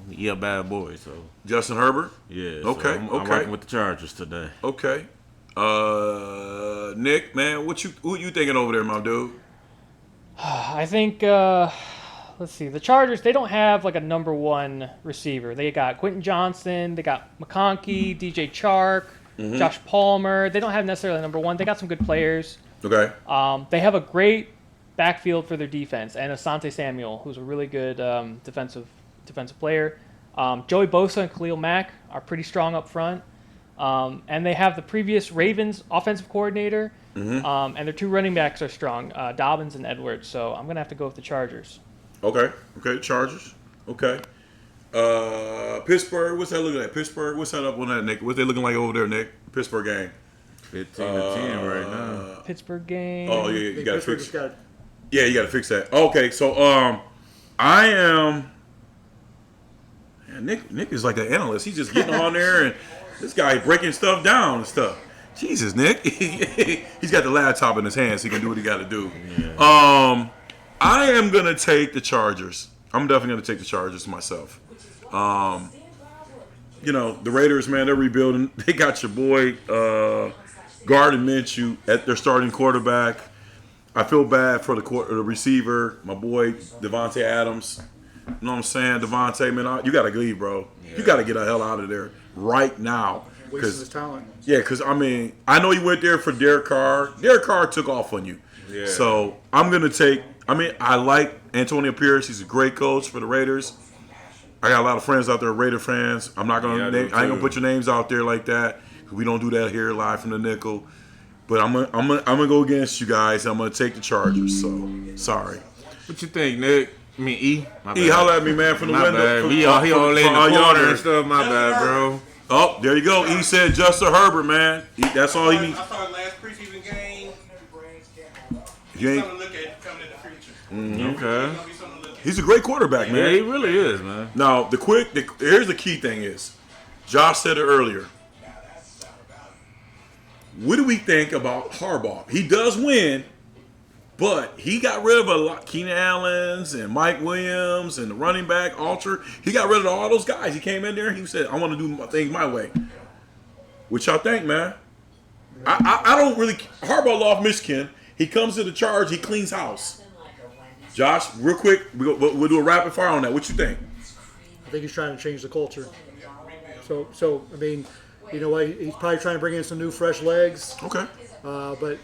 he a bad boy, so. Justin Herbert? Yeah. Okay, I'm working with the Chargers today. Okay. Nick, man, who you thinking over there, my dude? I think, let's see, the Chargers, they don't have like a number one receiver. They got Quentin Johnson, they got McConkey, DJ Chark, Josh Palmer. They don't have necessarily number one. They got some good players. Okay. They have a great backfield for their defense, and Asante Samuel, who's a really good defensive player. Joey Bosa and Khalil Mack are pretty strong up front. And they have the previous Ravens offensive coordinator, and their 2 running backs are strong, Dobbins and Edwards. So I'm going to have to go with the Chargers. Okay, Chargers. Okay. Pittsburgh, what's that looking like? Pittsburgh, what's that up on that, Nick? What's they looking like over there, Nick? Pittsburgh game. 15-10 right now. Pittsburgh game. Oh, yeah, you got to fix it. Yeah, you got to fix that. Okay, so I am. Man, Nick is like an analyst. He's just getting on there, and this guy breaking stuff down and stuff. Jesus, Nick. He's got the laptop in his hand, so he can do what he got to do. Yeah. I I am going to take the Chargers. I'm definitely going to take the Chargers myself. You know, the Raiders, man, they're rebuilding. They got your boy Gardner Minshew at their starting quarterback. I feel bad for the receiver, my boy Devontae Adams. You know what I'm saying? Devontae, man, you got to leave, bro. Yeah. You got to get the hell out of there right now. Wasting his talent. Yeah, because, I mean, I know you went there for Derek Carr. Derek Carr took off on you. Yeah. So I'm going to take – I mean, I like Antonio Pierce. He's a great coach for the Raiders. I got a lot of friends out there, Raider fans. I'm not going to I ain't going to put your names out there like that. We don't do that here live from the nickel. But I'm gonna go against you guys. I'm going to take the Chargers. So, sorry. What you think, Nick? I mean, E. E, holla at me, man, from the window. He all in the corner and stuff. My bad, bro. Oh, there you go. E said Justin Herbert, man. That's all he needs. I saw the last preseason game. You ain't. Something to look at coming in the future. Okay. He's a great quarterback, man. Yeah, he really is, man. Now, here's the key thing is, Josh said it earlier. What do we think about Harbaugh? He does win, but he got rid of a lot. Keenan Allen's and Mike Williams and the running back, Alter. He got rid of all those guys. He came in there and he said, I want to do things my way. What y'all think, man? I don't really. Harbaugh lost Michigan. He comes to the Charge. He cleans house. Josh, real quick, we'll do a rapid fire on that. What you think? I think he's trying to change the culture. So I mean, you know what? He's probably trying to bring in some new, fresh legs. Okay. But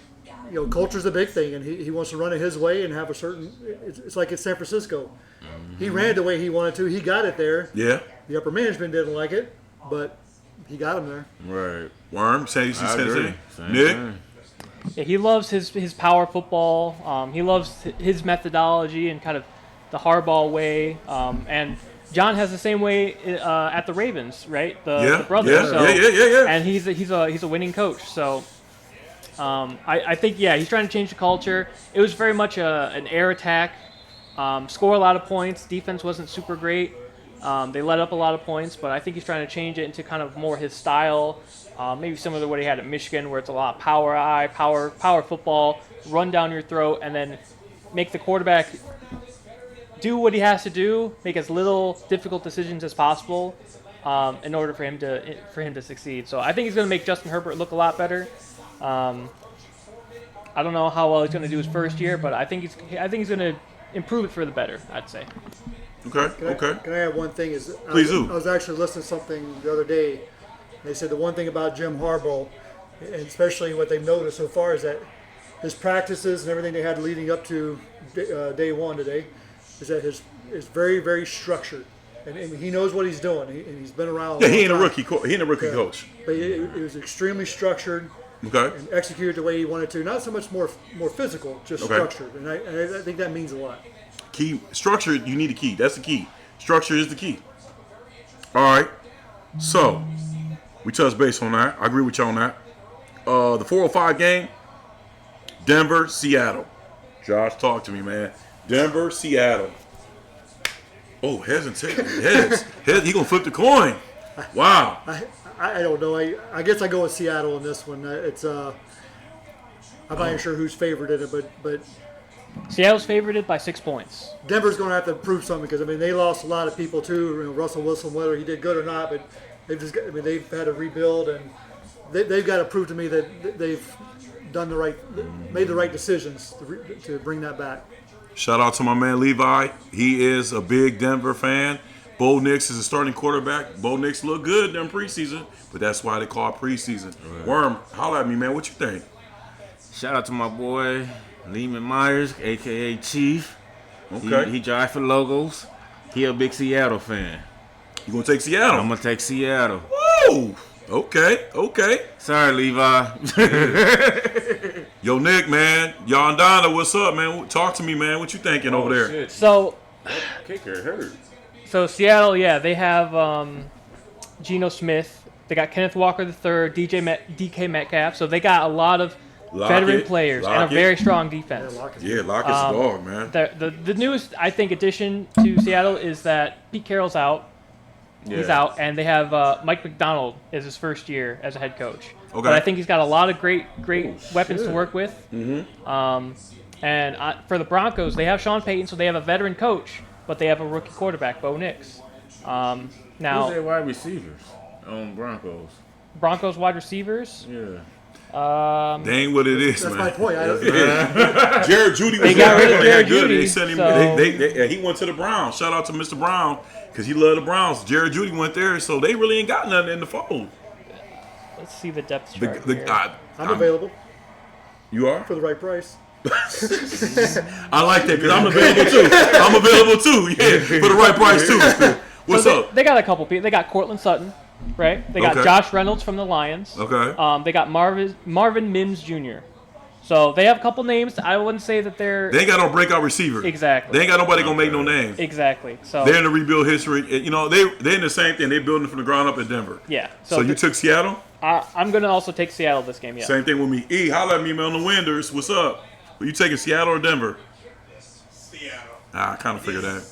you know, culture's a big thing, and he wants to run it his way and have a certain. It's like it's San Francisco. He ran it the way he wanted to. He got it there. Yeah. The upper management didn't like it, but he got him there. Right. Worm, say Same Nick. thing. Yeah, he loves his power football. He loves his methodology and kind of the Harbaugh way. And John has the same way at the Ravens, right? The brothers. Yeah. And he's a winning coach. So I think he's trying to change the culture. It was very much an air attack, score a lot of points. Defense wasn't super great. They let up a lot of points, but I think he's trying to change it into kind of more his style. Maybe similar to what he had at Michigan, where it's a lot of power football, run down your throat, and then make the quarterback do what he has to do, make as little difficult decisions as possible, in order for him to succeed. So I think he's going to make Justin Herbert look a lot better. I don't know how well he's going to do his first year, but I think he's going to improve it for the better, I'd say. Okay. Can I add one thing? Please do. I was actually listening to something the other day. They said the one thing about Jim Harbaugh, and especially what they've noticed so far, is that his practices and everything they had leading up to day one today, is that it's very, very structured, and he knows what he's doing. And he's been around. Yeah, he ain't a rookie. He ain't a rookie coach. But it was extremely structured. Okay. And executed the way he wanted to. Not so much more physical, just structured. And I think that means a lot. Key structure. You need a key. That's the key. Structure is the key. All right. So. We touched base on that. I agree with you on that. The 405 game, Denver, Seattle. Josh, talk to me, man. Denver, Seattle. Oh, heads and tails. Heads. He going to flip the coin. Wow. I don't know. I guess I go with Seattle in this one. I'm not even sure who's favored in it, but Seattle's favored by 6 points. Denver's going to have to prove something because, I mean, they lost a lot of people, too. You know, Russell Wilson, whether he did good or not, but they've had to rebuild, and they've got to prove to me that they've made the right decisions to bring that back. Shout out to my man Levi. He is a big Denver fan. Bo Nix is a starting quarterback. Bo Nix looked good during preseason, but that's why they call it preseason. Right. Worm, holla at me, man. What you think? Shout out to my boy Lehman Myers, a.k.a. Chief. Okay. He drives for logos. He a big Seattle fan. You gonna take Seattle? I'm gonna take Seattle. Whoa! Okay. Sorry, Levi. Yo, Nick, man. Yondana, what's up, man? Talk to me, man. What you thinking over there? Shit. So, Kicker hurt. So Seattle, they have Geno Smith. They got Kenneth Walker III, DK Metcalf. So they got a lot of veteran players and a very strong defense. Lockett's a dog, man. The newest, I think, addition to Seattle is that Pete Carroll's out. Yeah. He's out, and they have Mike McDonald is his first year as a head coach. Okay. But I think he's got a lot of great weapons to work with. Mm-hmm. And for the Broncos, they have Sean Payton, so they have a veteran coach, but they have a rookie quarterback, Bo Nix. Now, who's their wide receivers on Broncos? Broncos wide receivers? Yeah. They ain't what it is, That's man. my point. Jared Judy was They got rid of there. Jared Good. Judy, They sent him. so- He went to the Browns. Shout out to Mr. Brown because he loved the Browns. Jared Judy went there, so they really ain't got nothing in the fold. Let's see the depth chart here. I'm available You are? for the right price. I like that because I'm available too. I'm available too. Yeah, for the right price too. What's So up? They got a couple people. They got Cortland Sutton, right? They got Okay. Josh Reynolds from the Lions. Okay. They got Marvin Mims Jr. So they have a couple names. I wouldn't say that they're They ain't got no breakout receiver. exactly. They ain't got nobody gonna make no names. Exactly. So They're in the rebuild history. You know, they're in the same thing. They're building from the ground up in Denver. yeah. So you took Seattle? I'm gonna also take Seattle this game. Yeah. Same thing with me. E, holla at me, man, on the Winders. What's up? Are you taking Seattle or Denver? Seattle. I kind of figured that.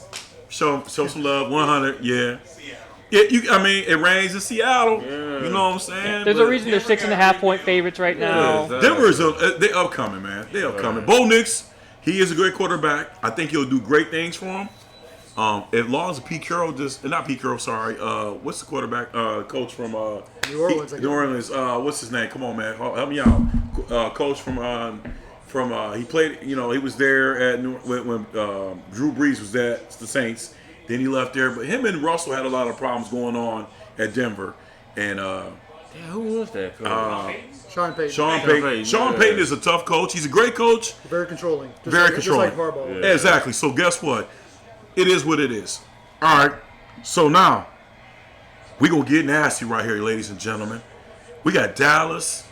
Show some love. 100, yeah. Seattle. Yeah, I mean, it rains in Seattle. Yeah. You know what I'm saying? There's But a reason they're 6.5-point favorites right now. exactly. Denver's they upcoming, man. They upcoming. Bo Nix, he is a great quarterback. I think he'll do great things for him. As long as Pete Carroll not Pete Carroll, sorry. What's the quarterback coach from New Orleans. New Orleans. What's his name? Come on, man. Help me out. Coach from he played. You know, he was there at when Drew Brees was at the Saints. Then he left there, but him and Russell had a lot of problems going on at Denver. And Who was that coach? Sean Payton. Sean Payton. Payton, Sean yeah. Payton is a tough coach. He's a great coach. Very controlling. Very controlling. Just like Harbaugh. Yeah. Exactly. So guess what? It is what it is. All right. So now we're gonna get nasty right here, ladies and gentlemen. We got Dallas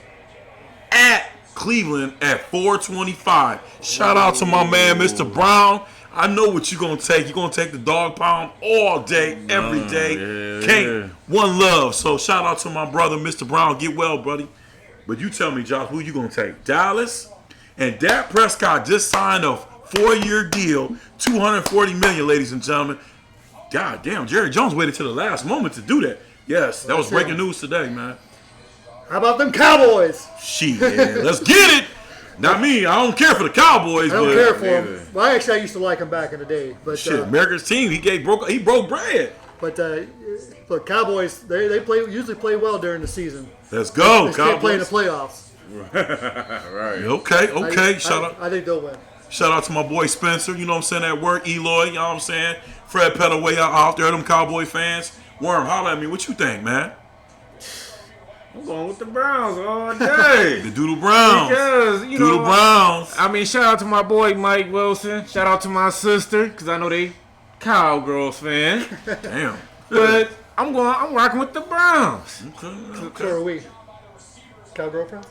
at Cleveland at 425. Shout out to my man, Mr. Brown. I know what you're gonna take. You're gonna take the dog pound all day, every day. yeah, Can't yeah. one love. So shout out to my brother, Mr. Brown. Get well, buddy. But you tell me, Josh, who you gonna take? Dallas? And Dak Prescott just signed a 4-year deal, $240 million, ladies and gentlemen. God damn, Jerry Jones waited till the last moment to do that. Yes, that was breaking news today, man. How about them Cowboys? Shit, let's get it. Not me. I don't care for the Cowboys. I don't but care for them. Well, actually, I used to like them back in the day. But Shit, America's team. He broke bread. look, Cowboys. They usually play well during the season. Let's go, They can't play in the Cowboys. playoffs. Right. Okay. I think they'll win. Shout out to my boy Spencer. You know what I'm saying? At work, Eloy. You know what I'm saying? Fred Pettaway out there. Them Cowboy fans. Worm, holla at me. What you think, man? I'm going with the Browns all day. The Doodle Browns. Because, you Doodle know, Browns. I mean, shout out to my boy Mike Wilson. Shout out to my sister, because I know they Cowgirls fan. Damn. But I'm rocking with the Browns. Okay. So are we. Cowgirlfriends?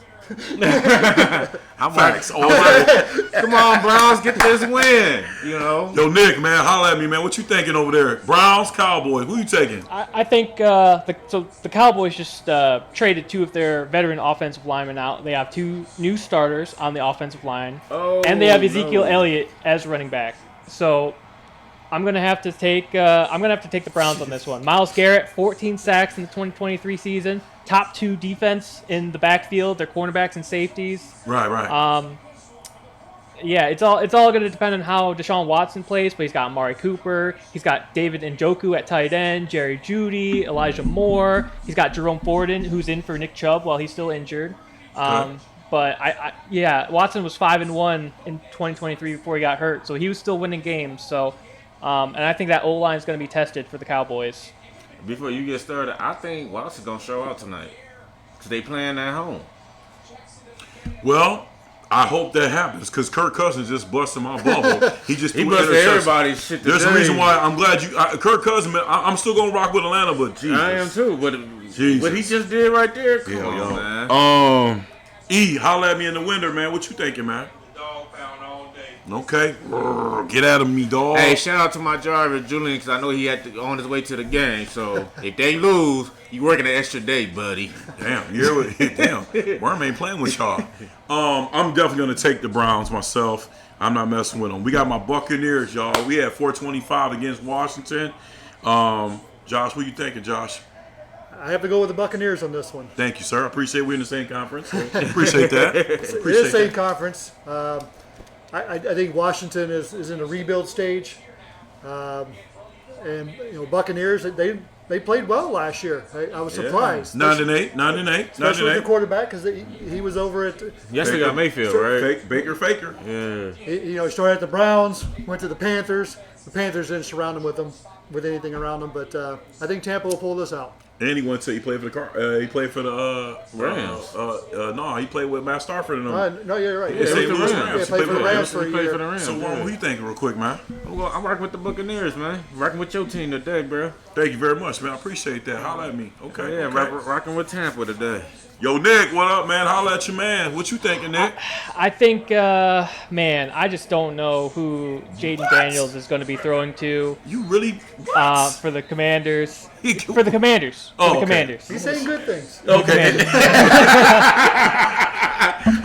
I'm Facts. like, come on, Browns, get this win. You know? Yo, Nick, man, holla at me, man. What you thinking over there? Browns, Cowboys. Who you taking? I think the Cowboys just traded 2 of their veteran offensive linemen out. They have 2 new starters on the offensive line, and they have Ezekiel Elliott as running back. So I'm gonna have to take the Browns on this one. Myles Garrett, 14 sacks in the 2023 season. Top 2 defense in the backfield. Their cornerbacks and safeties. Right. Yeah, it's all going to depend on how Deshaun Watson plays, but he's got Amari Cooper, he's got David Njoku at tight end, Jerry Jeudy, Elijah Moore, he's got Jerome Forden, who's in for Nick Chubb while he's still injured. But Watson was 5-1 in 2023 before he got hurt, so he was still winning games. So, and I think that O line is going to be tested for the Cowboys. Before you get started, I think Watson's going to show out tonight. Because they playing at home. Well, I hope that happens because Kirk Cousins just busted my bubble. He He busted everybody's shit today. There's a reason why I'm glad Kirk Cousins, man, I'm still going to rock with Atlanta, but Jesus. I am too. But Jesus. what he just did right there, come Yeah, on, yo. man. E, holla at me in the winter, man. What you thinking, man? Dog pound all day. Okay. Get out of me, dog. Hey, shout out to my driver, Julian, because I know he had on his way to the game. So if they lose, you working an extra day, buddy. Damn, damn. Worm ain't playing with y'all. I'm definitely gonna take the Browns myself. I'm not messing with them. We got my Buccaneers, y'all. We had 425 against Washington. Josh, what you thinking, Josh? I have to go with the Buccaneers on this one. Thank you, sir. I appreciate we're in the same conference. Appreciate that. It is the same conference. I think Washington is in a rebuild stage, and Buccaneers they played well last year. I was surprised. 9-8. Especially with the quarterback because he was over at. Yes, they got Mayfield, right? Baker Faker. Yeah. He started at the Browns, went to the Panthers. The Panthers didn't surround him with anything around him, but I think Tampa will pull this out. And he went to he played for the Rams. No, he played with Matt Stafford and them. No, you're right. Yeah, St. Louis Rams. Yeah, played for the Rams for a He played year. for the Rams. So who you thinking real quick, man? Well, I'm rocking with the Buccaneers, man. Rocking with your team today, bro. Thank you very much, man. I appreciate that. Holla at me. Okay. Yeah, okay. rocking with Tampa today. Yo, Nick, what up, man? Holla at your man. What you thinking, Nick? I think, man, I just don't know who Jaden Daniels is going to be throwing to You really? What? for the Commanders. He- For the Commanders. Oh, For the okay. Commanders. He's saying good things. Okay.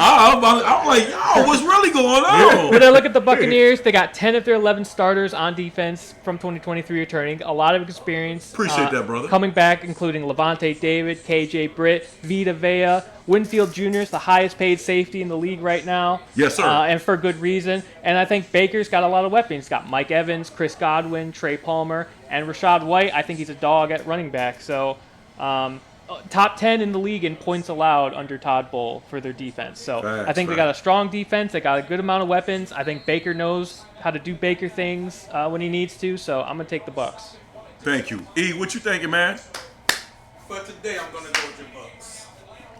I'm like, yo, what's really going on? When I look at the Buccaneers, they got 10 of their 11 starters on defense from 2023 returning. A lot of experience. Appreciate that, brother. Coming back, including Levante David, KJ Britt, Vita Vea, Winfield Jr. is the highest paid safety in the league right now. Yes, sir. And for good reason. And I think Baker's got a lot of weapons. He's got Mike Evans, Chris Godwin, Trey Palmer, and Rashad White. I think he's a dog at running back. So top 10 in the league in points allowed under Todd Bowles for their defense. So I think they got a strong defense. They got a good amount of weapons. I think Baker knows how to do Baker things when he needs to. So I'm going to take the Bucs. Thank you. E, what you thinking, man? But today I'm gonna go with your Bucks.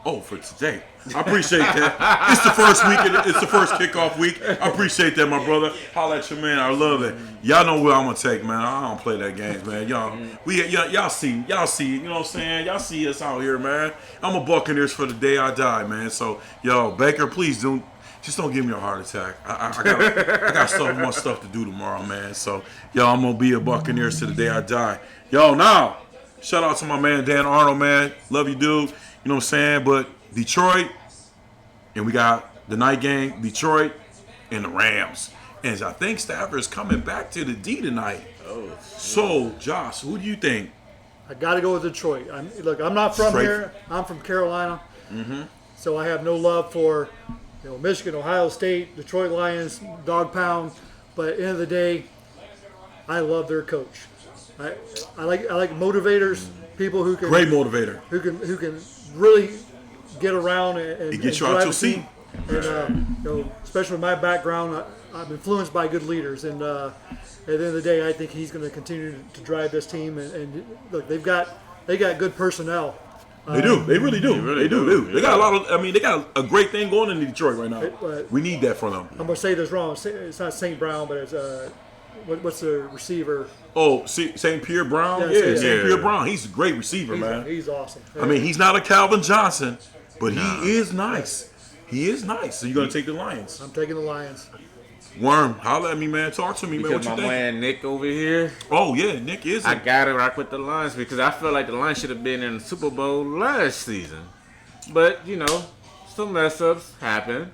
Oh, for today. I appreciate that. It's the first week. It's the first kickoff week. I appreciate that, my brother. Holla at your man. I love it. Y'all know what I'm gonna take, man. I don't play that games, man. Y'all see. You know what I'm saying? Y'all see us out here, man. I'm a Buccaneers for the day I die, man. So, yo, Baker, please don't give me a heart attack. I got so much stuff to do tomorrow, man. So, yo, I'm gonna be a Buccaneers to the day I die. Yo, now, shout out to my man Dan Arnold, man. Love you, dude. You know what I'm saying? But Detroit, and we got the night game, Detroit and the Rams. And I think Stafford is coming back to the D tonight. Oh. So, Josh, who do you think? I got to go with Detroit. I'm not from here. I'm from Carolina. Mm-hmm. So I have no love for Michigan, Ohio State, Detroit Lions, dog pound. But at the end of the day, I love their coach. I like motivators, people who can Great motivator. who can really get around and Get you drive out your a team. seat. And especially with my background, I'm influenced by good leaders. And at the end of the day, I think he's going to continue to drive this team. And look, they got good personnel. They do. They really do. They do. Yeah. They got a lot of. I mean, they got a great thing going in Detroit right now. We need that from them. I'm going to say this wrong. It's not St. Brown, but it's what's the receiver? Oh, St. Pierre Brown? Yeah, St. Pierre Brown. He's a great receiver, man. He's awesome. I mean, he's not a Calvin Johnson, but he is nice. He is nice. So you're going to take the Lions. I'm taking the Lions. Worm, holla at me, man. Talk to me, man. What Because you my think? man Nick over here, Oh, yeah, Nick is. I gotta rock with the Lions because I feel like the Lions should have been in the Super Bowl last season. But, some mess ups happen.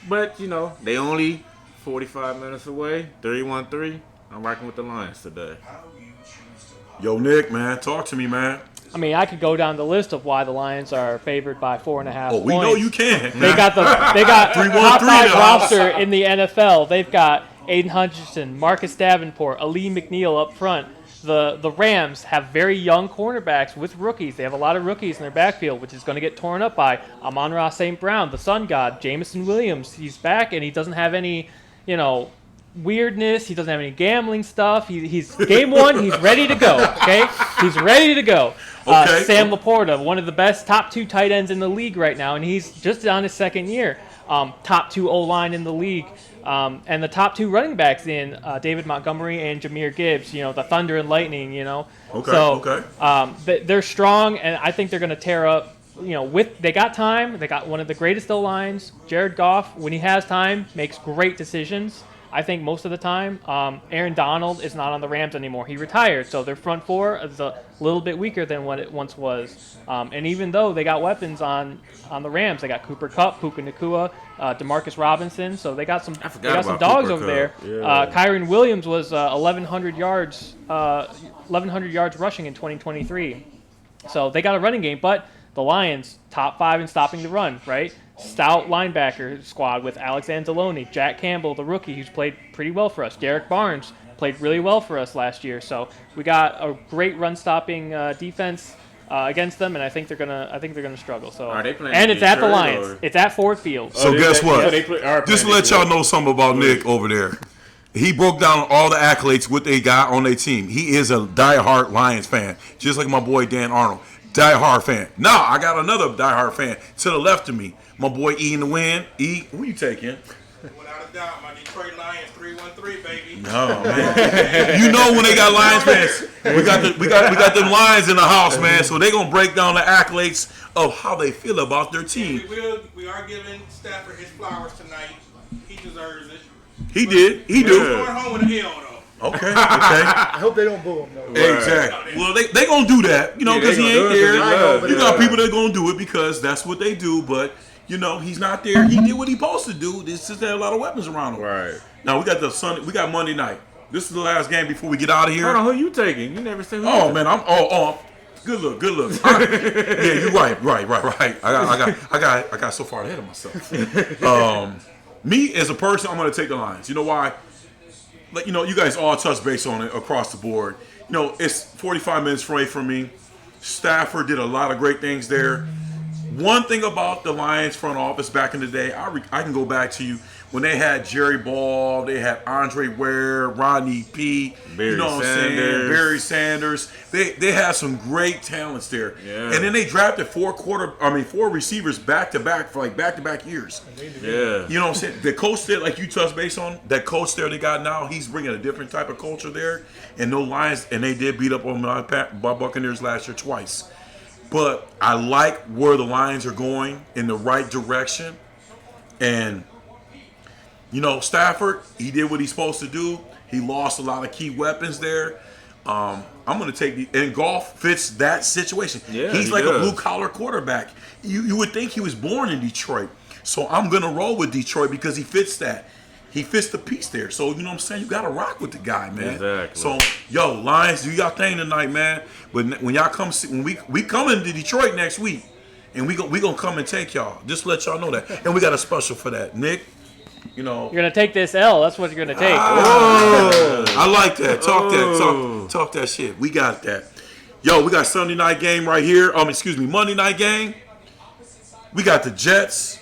But, they only 45 minutes away, 3-1-3. I'm rocking with the Lions today. Yo, Nick, man. Talk to me, man. I mean, I could go down the list of why the Lions are favored by 4.5 Oh, we points. know you can. They got top 3-1-3 5 now. roster in the NFL. They've got Aiden Hutchinson, Marcus Davenport, Ali McNeil up front. The Rams have very young cornerbacks with rookies. They have a lot of rookies in their backfield, which is going to get torn up by Amon-Ra St. Brown, the Sun God, Jameson Williams. He's back, and he doesn't have any, weirdness. He doesn't have any gambling stuff. He's game one. He's ready to go. Okay, he's ready to go. Okay. Sam Laporta, one of the best top 2 tight ends in the league right now, and he's just on his second year. Top 2 O-line in the league, and the top 2 running backs in David Montgomery and Jahmyr Gibbs. The Thunder and Lightning. Okay. So, Okay. they're strong, and I think they're going to tear up. They got time. They got one of the greatest O-lines. Jared Goff, when he has time, makes great decisions. I think most of the time. Aaron Donald is not on the Rams anymore. He retired, so their front four is a little bit weaker than what it once was. And even though they got weapons on the Rams, they got Cooper Kupp, Puka Nacua, Demarcus Robinson, so they got some about dogs Cooper over Kupp. there. Yeah. Kyron Williams was 1,100 yards rushing in 2023. So they got a running game, but the Lions top 5 in stopping the run, right? stout linebacker squad with Alex Anzalone, Jack Campbell, the rookie, who's played pretty well for us. Derek Barnes played really well for us last year. So we got a great run-stopping defense against them, and I think they're gonna struggle. So Are they playing and in it's at the Detroit, Lions. or- It's at Ford Field. So guess what? Yeah, Just to let y'all know something about Nick over there. He broke down all the accolades what they got on their team. He is a diehard Lions fan, just like my boy Dan Arnold. Diehard fan. Now I got another diehard fan to the left of me. My boy E in the wind. E, who you taking? Without a doubt, my Detroit Lions 313, baby. No man. You know when they got Lions fans, we got them Lions in the house, man. So they gonna break down the accolades of how they feel about their team. We are giving Stafford his flowers tonight. He deserves it. He did. He He's do. going home with an L though. Okay. Okay. I hope they don't boo him though. Exactly. Well, they gonna do that, you know, Yeah, because they he gonna ain't do it 'cause there. they love You it. got people that gonna do it because that's what they do. But you know, he's not there. He did what he supposed to do. There's just a lot of weapons around him. Right. Now we got We got Monday night. This is the last game before we get out of here. Hold on, who you taking? You never said who. Oh you man, good look. Yeah, you're right. I got so far ahead of myself. Me as a person, I'm gonna take the Lions. You know why? Like, you know, you guys all touch base on it across the board. You know, it's 45 minutes away from me. Stafford did a lot of great things there. One thing about the Lions front office back in the day, I can go back to you when they had Jerry Ball, they had Andre Ware, Rodney P, Barry Sanders. Barry Sanders. They had some great talents there. Yeah. And then they drafted four receivers back to back for like back to back years. Yeah. You know what I'm saying? The coach there, like you touched base on, that coach there they got now, he's bringing a different type of culture there. And no Lions, and they did beat up on my Buccaneers last year twice. But I like where the Lions are going in the right direction. And, you know, Stafford, he did what he's supposed to do. He lost a lot of key weapons there. I'm going to take and Goff fits that situation. Yeah, he's he like does. a blue-collar quarterback. You would think he was born in Detroit. So I'm going to roll with Detroit because he fits that. He fits the piece there. So, you know what I'm saying? You got to rock with the guy, man. Exactly. So, yo, Lions, do y'all thing tonight, man. But when y'all come, when we coming to Detroit next week, and we gonna come and take y'all. Just let y'all know that. And we got a special for that. Nick, you know. You're gonna take this L. That's what you're gonna take. I like that. Talk that shit. We got that. Yo, we got Sunday night game right here. Monday night game. We got the Jets.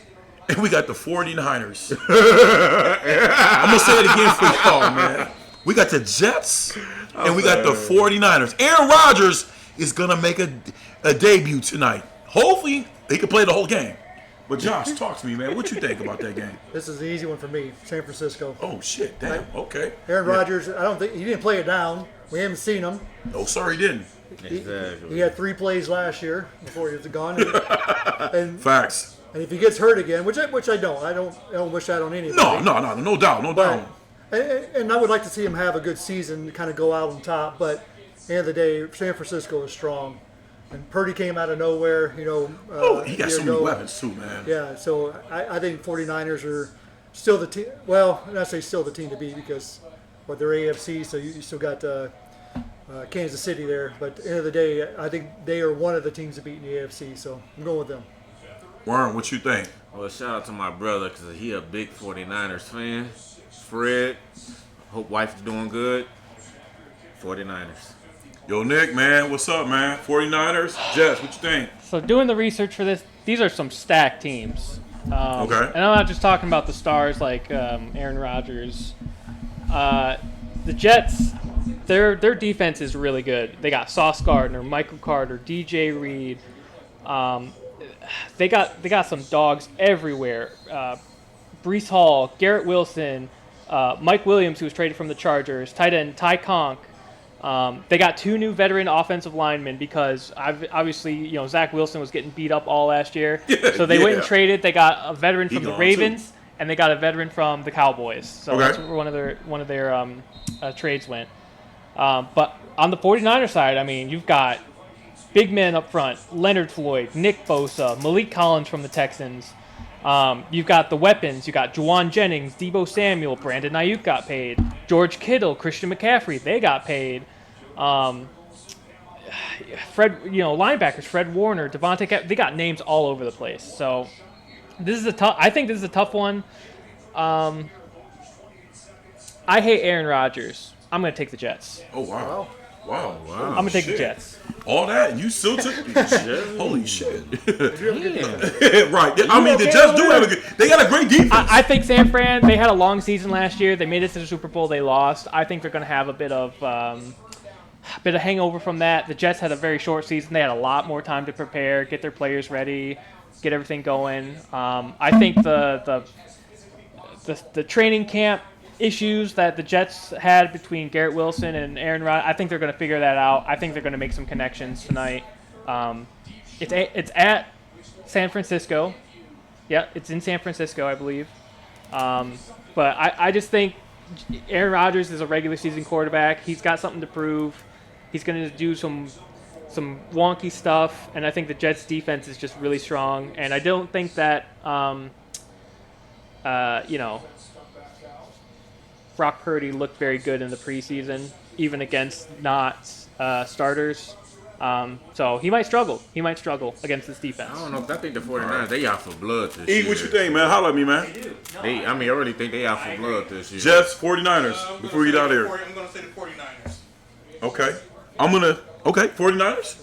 And we got the 49ers. I'm going to say it again for y'all, man. We got the Jets, and we got the 49ers. Aaron Rodgers is going to make a debut tonight. Hopefully, he can play the whole game. But Josh, talk to me, man. What you think about that game? This is the easy one for me. San Francisco. Oh, shit. Damn. Okay. Aaron Rodgers, I don't think he didn't play it down. We haven't seen him. No, sorry, he didn't. Exactly. He had 3 plays last year before he was gone. And Facts. if he gets hurt again, which I don't wish that on anybody. No doubt. But, and I would like to see him have a good season, kind of go out on top. But at the end of the day, San Francisco is strong. And Purdy came out of nowhere, you know. He got so many weapons, too, man. Yeah, so I think 49ers are still the team. Well, not say still the team to beat because they're AFC, so you still got Kansas City there. But at the end of the day, I think they are one of the teams to beat in the AFC, so I'm going with them. Warren, what you think? Well, shout out to my brother because he a big 49ers fan. Fred, hope wife's doing good. 49ers. Yo, Nick, man, what's up, man? 49ers, Jets, what you think? So doing the research for this, these are some stacked teams. Okay. And I'm not just talking about the stars like Aaron Rodgers. The Jets, their defense is really good. They got Sauce Gardner, Michael Carter, DJ Reed. They got some dogs everywhere. Breece Hall, Garrett Wilson, Mike Williams, who was traded from the Chargers, tight end Ty Conk. They got 2 new veteran offensive linemen because obviously, you know, Zach Wilson was getting beat up all last year. So they went and traded. They got a veteran from the Ravens and they got a veteran from the Cowboys. So that's where one of their trades went. But on the 49er side, I mean, you've got big men up front: Leonard Floyd, Nick Bosa, Malik Collins from the Texans. You've got the weapons. You got Juwan Jennings, Deebo Samuel, Brandon Ayuk got paid. George Kittle, Christian McCaffrey, they got paid. Linebackers, Fred Warner, Devontae, they got names all over the place. So This is a tough. I think this is a tough one. I hate Aaron Rodgers. I'm going to take the Jets. Oh wow. Wow. I'm going to take the Jets. All that, and you still took holy shit. Yeah. Right. I mean, the Jets do have a good. They got a great defense. I think San Fran, they had a long season last year. They made it to the Super Bowl. They lost. I think they're going to have a bit of hangover from that. The Jets had a very short season. They had a lot more time to prepare, get their players ready, get everything going. I think the training camp issues that the Jets had between Garrett Wilson and Aaron Rodgers, I think they're going to figure that out. I think they're going to make some connections tonight. It's at San Francisco. Yeah, it's in San Francisco, I believe. But I just think Aaron Rodgers is a regular season quarterback. He's got something to prove. He's going to do some wonky stuff, and I think the Jets' defense is just really strong. And I don't think that Brock Purdy looked very good in the preseason, even against not starters. So he might struggle. He might struggle against this defense. I don't know. I think the 49ers, they out for blood this year. What you think, man? Holla at me, man. I really think they out for blood this year. Jets, 49ers, before we get out of here. I'm going to say the 49ers. Okay. 49ers?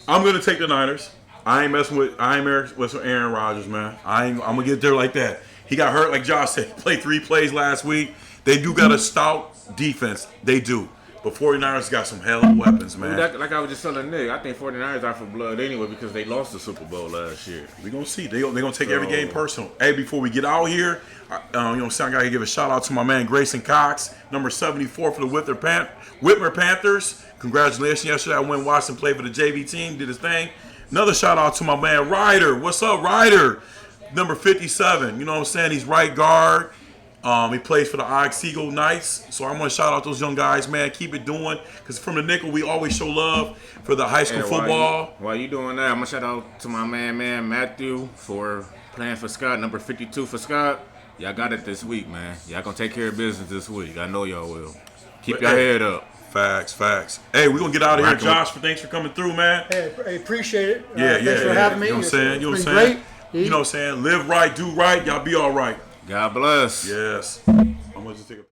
I'm going to take the Niners. I ain't messing with Aaron Rodgers, man. I'm going to get there like that. He got hurt, like Josh said. He played 3 plays last week. They do got a stout defense. They do. But 49ers got some hell of weapons, man. Like I was just telling Nick, I think 49ers are for blood anyway because they lost the Super Bowl last year. We're going to see. They're going to take every game personal. Hey, before we get out here, I got to give a shout-out to my man Grayson Cox, number 74 for the Whitmer Panthers. Congratulations. Yesterday I went and watched him play for the JV team, did his thing. Another shout-out to my man Ryder. What's up, Ryder? Number 57. You know what I'm saying? He's right guard. He plays for the Ox Eagle Knights. So I'm going to shout out those young guys, man. Keep it doing. Because from the nickel, we always show love for the high school football. While you doing that, I'm going to shout out to my man Matthew for playing for Scott, number 52 for Scott. Y'all got it this week, man. Y'all going to take care of business this week. I know y'all will. Keep your head up. Facts. Hey, we're going to get out of here. Josh, thanks for coming through, man. Hey, I appreciate it. Thanks for having me. You know what I'm saying? It's been great. You know what I'm saying? Live right, do right. Y'all be all right. God bless. Yes. I'm going to just take a